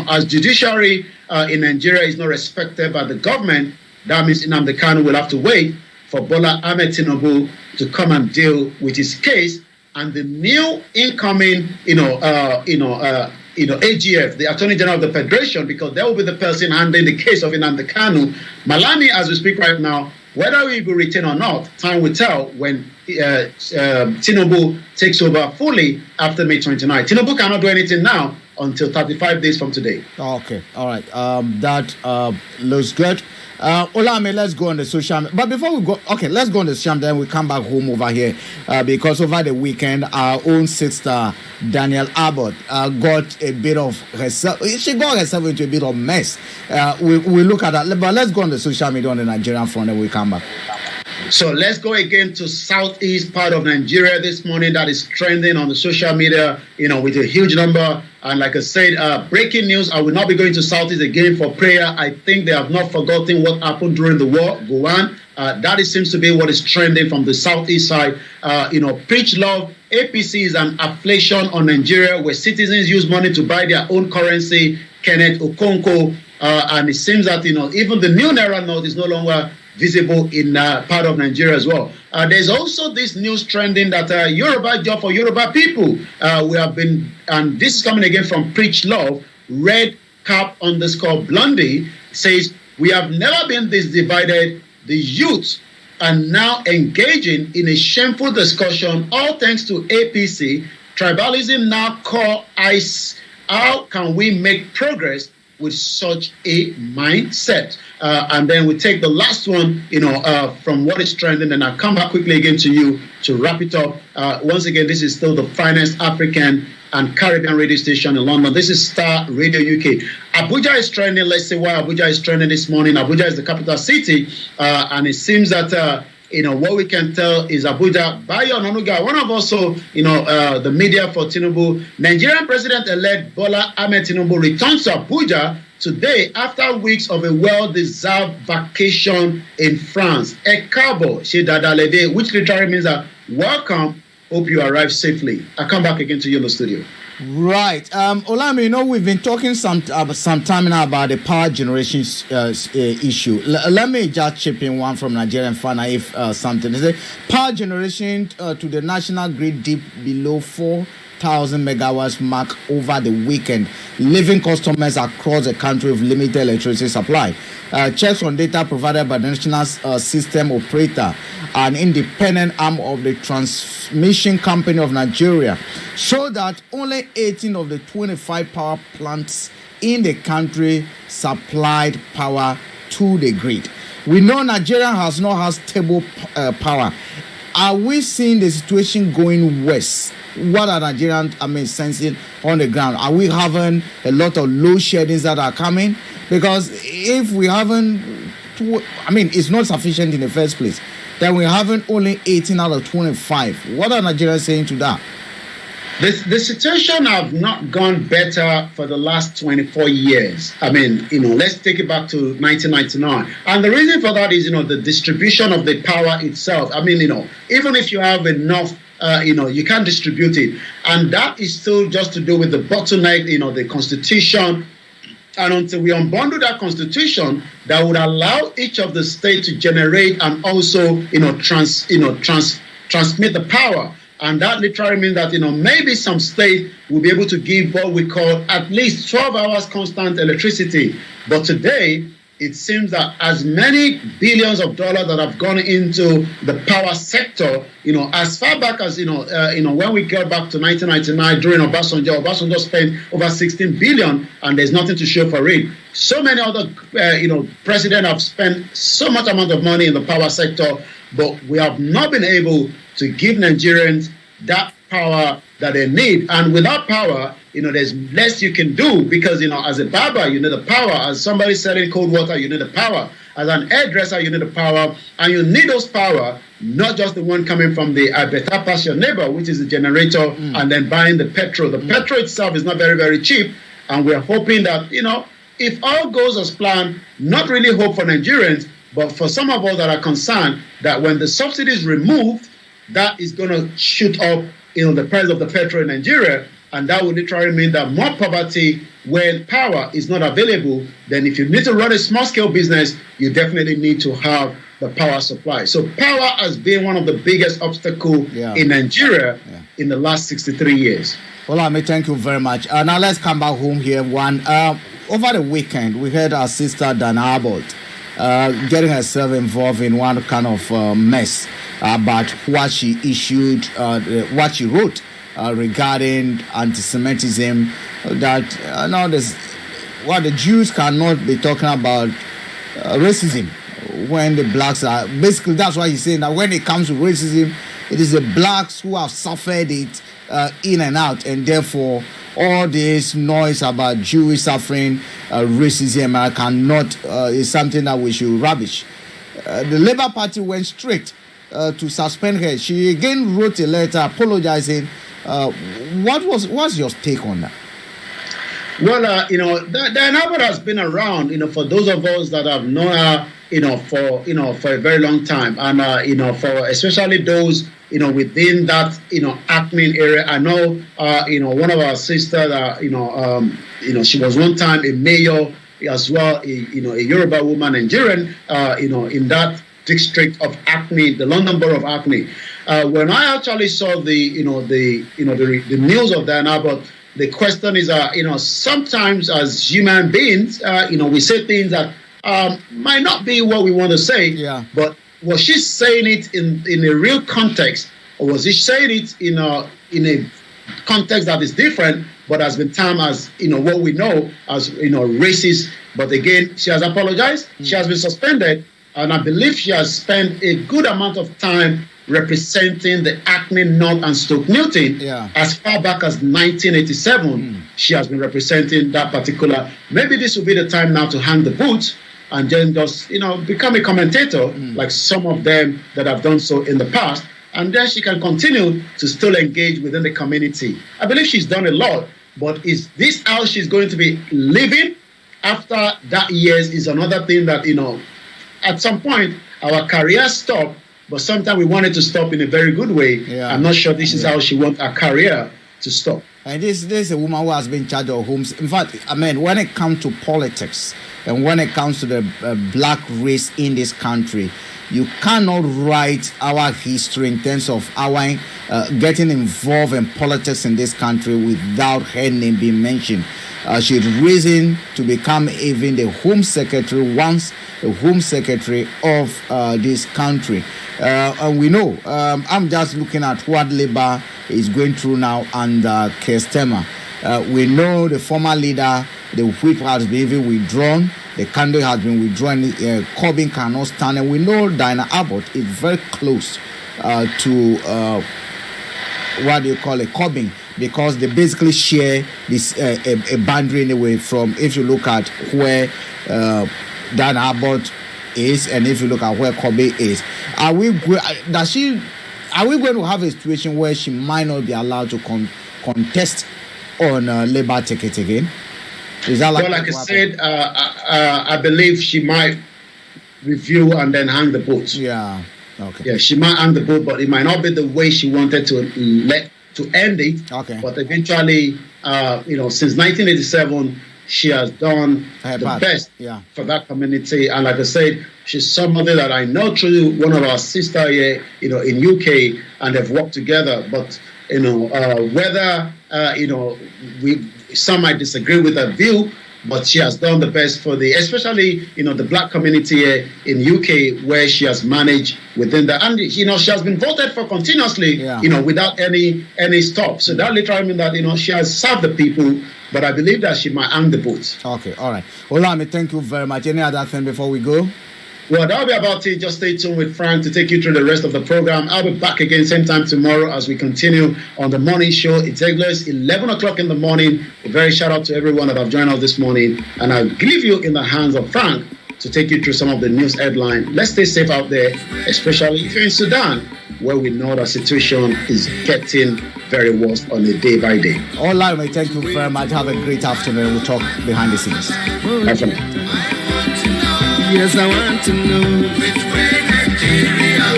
as judiciary in Nigeria is not respected by the government, that means Nnamdi Kanu will have to wait for Bola Ahmed Tinubu to come and deal with his case, and the new incoming, AGF, the Attorney General of the Federation, because they will be the person handling the case of Nnamdi Kanu. Malami, as we speak right now, whether he will retain or not, time will tell when Tinubu takes over fully after May 29. Tinubu cannot do anything now until 35 days from today. Okay, all right. That looks good. Olami, let's go on the social media. But before we go, okay, let's go on the social media, then we come back home over here because over the weekend, our own sister, Danielle Abbott, got a bit of herself. She got herself into a bit of mess. We look at that. But let's go on the social media on the Nigerian front, then we come back. So let's go again to southeast part of Nigeria this morning. That is trending on the social media, with a huge number. And like I said, breaking news, I will not be going to southeast again for prayer. I think they have not forgotten what happened during the war, Gowon. That seems to be what is trending from the southeast side. Preach love. APC is an affliction on Nigeria where citizens use money to buy their own currency. Kenneth Okonkwo. And it seems that, even the new Naira note is no longer visible in part of Nigeria as well. There's also this news trending that Yoruba job for Yoruba people. We have been, and this is coming again from Preach Love, red_cap_Blondie says, we have never been this divided. The youth are now engaging in a shameful discussion, all thanks to APC. Tribalism now call ICE. How can we make progress with such a mindset? And then we take the last one, from what is trending, and I'll come back quickly again to you to wrap it up. Once again, this is still the finest African and Caribbean radio station in London. This is Starr Radio UK. Abuja is trending. Let's see why Abuja is trending this morning. Abuja is the capital city, and it seems that what we can tell is Abuja, Bayo Onanuga, one of also, the media for Tinubu, Nigerian President-elect Bola Ahmed Tinubu returns to Abuja today after weeks of a well-deserved vacation in France. Ekabo Shedadalede, which literally means that welcome, hope you arrive safely. I'll come back again to you in the studio. Right. Olami, we've been talking some time now about the power generation issue. Let me just chip in one from Nigerian Fana if something. They say power generation to the national grid dipped below 4,000 megawatts mark over the weekend, leaving customers across the country with limited electricity supply. Checks on data provided by the National System Operator, an independent arm of the Transmission Company of Nigeria, show that only 18 of the 25 power plants in the country supplied power to the grid. We know Nigeria has not had stable power. Are we seeing the situation going worse? What are Nigerians, sensing on the ground? Are we having a lot of load sheddings that are coming? Because if we haven't, it's not sufficient in the first place, then we're having only 18 out of 25. What are Nigerians saying to that? The situation have not gone better for the last 24 years. Let's take it back to 1999. And the reason for that is, the distribution of the power itself. Even if you have enough, you can't distribute it. And that is still just to do with the bottleneck, the constitution. And until we unbundle that constitution, that would allow each of the states to generate and also, transmit the power. And that literally means that, maybe some states will be able to give what we call at least 12 hours constant electricity. But today, it seems that as many billions of dollars that have gone into the power sector, as far back as, when we got back to 1999 during Obasanjo spent over 16 billion and there's nothing to show for it. So many other, presidents have spent so much amount of money in the power sector, but we have not been able to give Nigerians that power that they need. And without power, there's less you can do because, as a barber, you need the power. As somebody selling cold water, you need the power. As an hairdresser, you need the power. And you need those power, not just the one coming from the I better pass your neighbor, which is the generator, and then buying the petrol. The petrol itself is not very, very cheap. And we're hoping that, if all goes as planned, not really hope for Nigerians, but for some of us that are concerned that when the subsidy is removed, that is going to shoot up, the price of the petrol in Nigeria. And that would literally mean that more poverty when power is not available. Then if you need to run a small-scale business, you definitely need to have the power supply. So power has been one of the biggest obstacles in Nigeria in the last 63 years. Well, thank you very much. Now let's come back home here. Over the weekend, we heard our sister Dana Abbott getting herself involved in one kind of mess. about what she issued, what she wrote regarding anti-Semitism. That now the Jews cannot be talking about racism when the blacks are basically. That's why he's saying that when it comes to racism, it is the blacks who have suffered it in and out, and therefore all this noise about Jewish suffering, racism, is something that we should rubbish. The Labour Party went straight to suspend her. She again wrote a letter apologizing. What's your take on that? Well, the has been around, for those of us that have known her, for a very long time, and for especially those, within that, acting area. I know, one of our sisters, she was one time a mayor as well, a Yoruba woman, Nigerian, in that district of Acne, the London borough of Acne. When I actually saw the news of that, but the question is, sometimes as human beings, we say things that might not be what we want to say. Yeah. But was she saying it in a real context, or was she saying it in a context that is different, but has been termed as what we know as racist? But again, she has apologized. She has been suspended, and I believe she has spent a good amount of time representing the Acne North and Stoke Newton. As far back as 1987, she has been representing that particular. Maybe this will be the time now to hang the boots and then just become a commentator like some of them that have done so in the past, and then she can continue to still engage within the community. I believe she's done a lot, but is this how she's going to be living after that years is another thing that at some point our career stopped. But sometimes we want it to stop in a very good way. Yeah. I'm not sure this is how she wants her career to stop. And this is a woman who has been in charge of homes. In fact, when it comes to politics and when it comes to the black race in this country, you cannot write our history in terms of our getting involved in politics in this country without her name being mentioned. She's risen to become even the Home Secretary, once the Home Secretary of this country. And we know, I'm just looking at what Labour is going through now under Keir Starmer. We know the former leader, the whip has been even withdrawn, the candidate has been withdrawn, Corbyn cannot stand, and we know Diana Abbott is very close to Corbyn, because they basically share this a boundary anyway from, if you look at where Diana Abbott is and if you look at where Corbyn is. Are we going to have a situation where she might not be allowed to contest on Labour ticket again? Is that like I said, I believe she might review and then hang the boat. Yeah. Okay. Yeah, she might hang the boat, but it might not be the way she wanted to end it. Okay. But eventually, since 1987, she has done the best for that community. And like I said, she's somebody that I know through one of our sisters here, in UK, and they've worked together. But whether some might disagree with her view, but she has done the best for especially the black community here in UK, where she has managed within that, and she has been voted for continuously, without any stop. So that literally means that she has served the people. But I believe that she might hang the boat. Okay, all right. Olami, thank you very much. Any other thing before we go? Well, that'll be about it. Just stay tuned with Frank to take you through the rest of the program. I'll be back again same time tomorrow as we continue on the morning show. It's regulars 11 o'clock in the morning. A very shout out to everyone that have joined us this morning. And I'll leave you in the hands of Frank to take you through some of the news headlines. Let's stay safe out there, especially if you're in Sudan, where we know the situation is getting very worse on a day by day. Olayomi, thank you very much. Have a great afternoon. We'll talk behind the scenes. Bye for now. Yes, I want to know which way Nigeria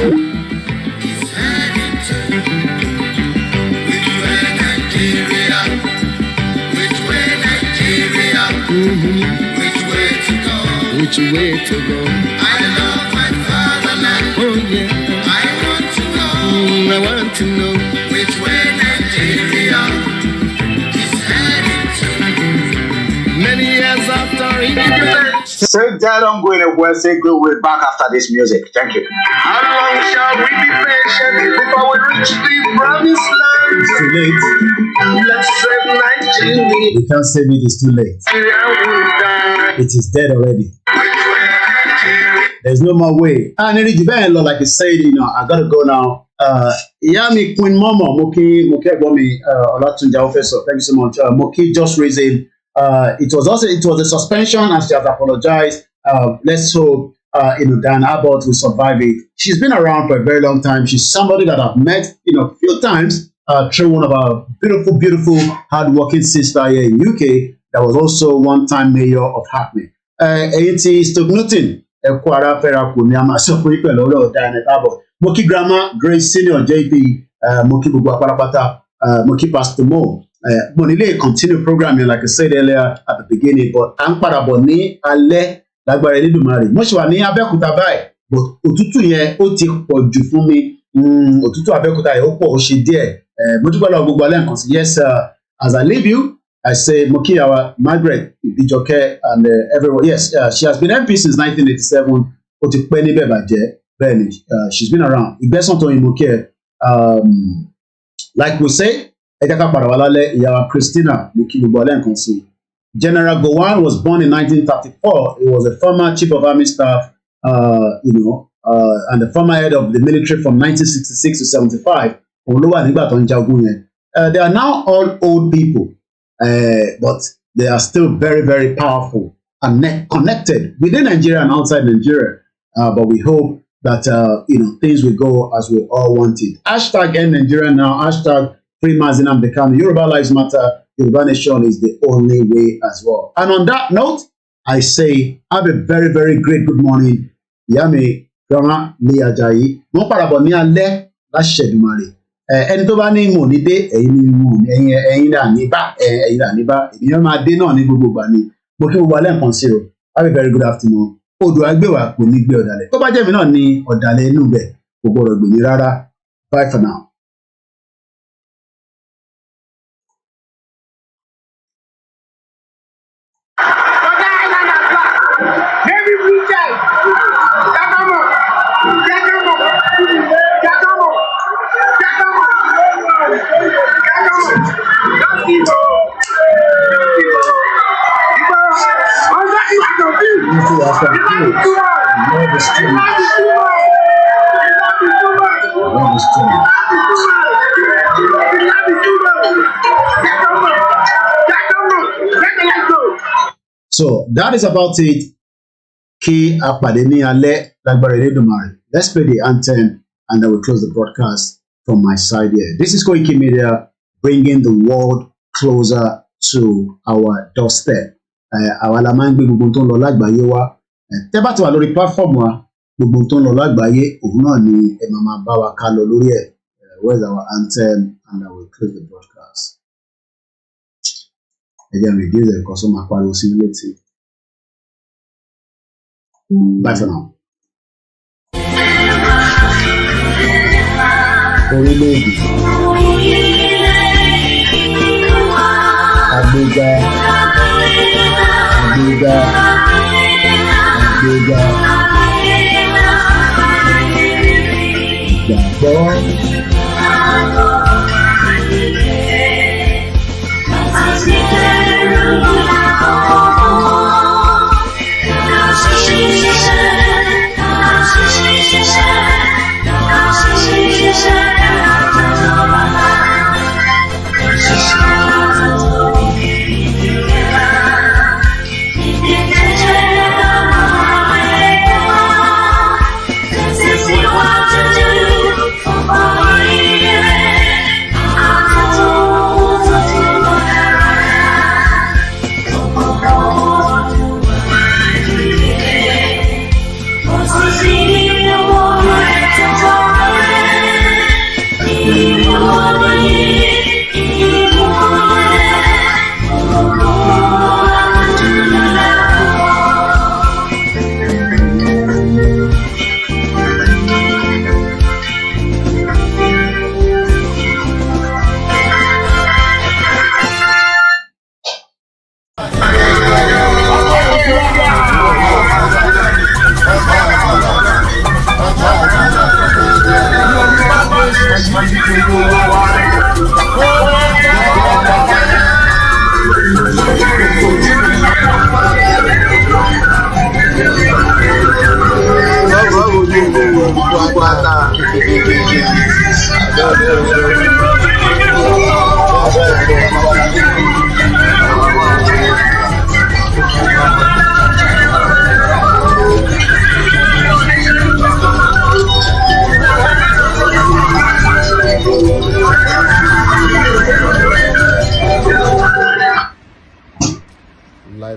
is heading to. Which way Nigeria? Which way Nigeria? Which way to go? Which way to go? I love my fatherland. Oh yeah. I want to know which way Nigeria is heading to. Many years after independence. Say that I'm going to well, say good, we're back after this music. Thank you. How long shall we be patient before we reach the promised land? It's too late. Let's save Nigeria. We can't save it, it's too late. It is dead already. There's no more way. And like I said, I gotta go now. Yami Queen Momo, Moki Bomi, Olatunja Officer, thank you so much. Moki just raising. It was a suspension and she has apologized. Let's hope Dan Abbott will survive it. She's been around for a very long time. She's somebody that I've met a few times through one of our beautiful hardworking sister here in UK that was also one-time mayor of Hackney. It took nothing. Moki Grandma, Grace Senior JP, Moki Bugwa Parapata, Moki Pastor Mo. Bonile continue programming like I said earlier at the beginning, but Amparaboni Ale Lagbara Eledumare. Mo ṣe wà ní Abẹ́òkúta báyìí, but òtútù yẹn ó ti pọ̀ jù fún mi. Òtútù Abẹ́òkúta yẹn ó pọ̀ ó ṣe díẹ̀. Mo dúpẹ́ lọ́wọ́ gbogbo alẹ́ nǹkan sí. Yes, as I leave you, I say Moki our Margaret Ibijoke and everyone. Yes, she has been MP since 1987. Ó ti pẹ́ níbẹ̀ bàjẹ́. Bẹ́ẹ̀ni, she's been around. Ìgbésàn tó yin Moki like we say. Christina General Gowon was born in 1934. He was a former chief of army staff, and the former head of the military from 1966 to 75. They are now all old people, but they are still very, very powerful and connected within Nigeria and outside Nigeria. But we hope that things will go as we all want it. Hashtag End Nigeria Now. Hashtag Free Nnamdi Kanu. Yoruba Lives Matter. Yoruba Nation is the only way as well. And on that note, I say have a very, very great good morning. Yami Grandma Liajayi. Mo parabo ni alẹ́ láṣẹ Èdùmàrè. Ẹni tó bá ní ìmọ̀ ní dé ẹ̀yin ní ìmọ̀ ní ẹ̀yin là ní bá ẹ̀yin là ní bá ènìyàn máa dé náà ní gbogbo ìgbà ni. Mo kí gbogbo alẹ́ nǹkan sí o. Have a very good afternoon. Odò agbéwà kò ní gbé ọ̀dàlẹ̀. Tó bá jẹ́ mi náà ní ọ̀dàlẹ̀ inú bẹ̀ kò gbọdọ̀ gbè mí rárá. Bye for now. So that is about it. Kí a pàdé ní alẹ́ lágbára Elédùmarè. Let's play the anthem and then we'll close the broadcast from my side here. This is Koiki Media, bringing the world closer to our doorstep. Àwa la máa ń gbé gbogbo tó ń lọ lágbàáyé wá. Tẹ́ bá ti wà lórí platform wa, gbogbo tó ń lọ lágbàáyé, òun náà ni ẹ máa bá wa ká lọ lórí ẹ̀. Where's our anthem? And I will close the broadcast. Ẹ jẹ́ mi reduce ẹ̀kọ́ sọ máa pariwo sí létí. Bye for now. Orílẹ̀-èdè. Àgbéga. Àgbéga. Àgbéga. Ìgbàgbọ́. This is what to do for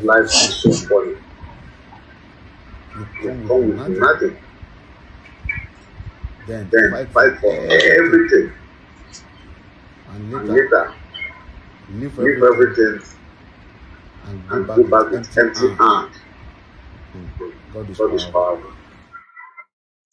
Life is so funny. You come with nothing. Then fight for everything. And later leave everything and go back with empty hand. God is powerful.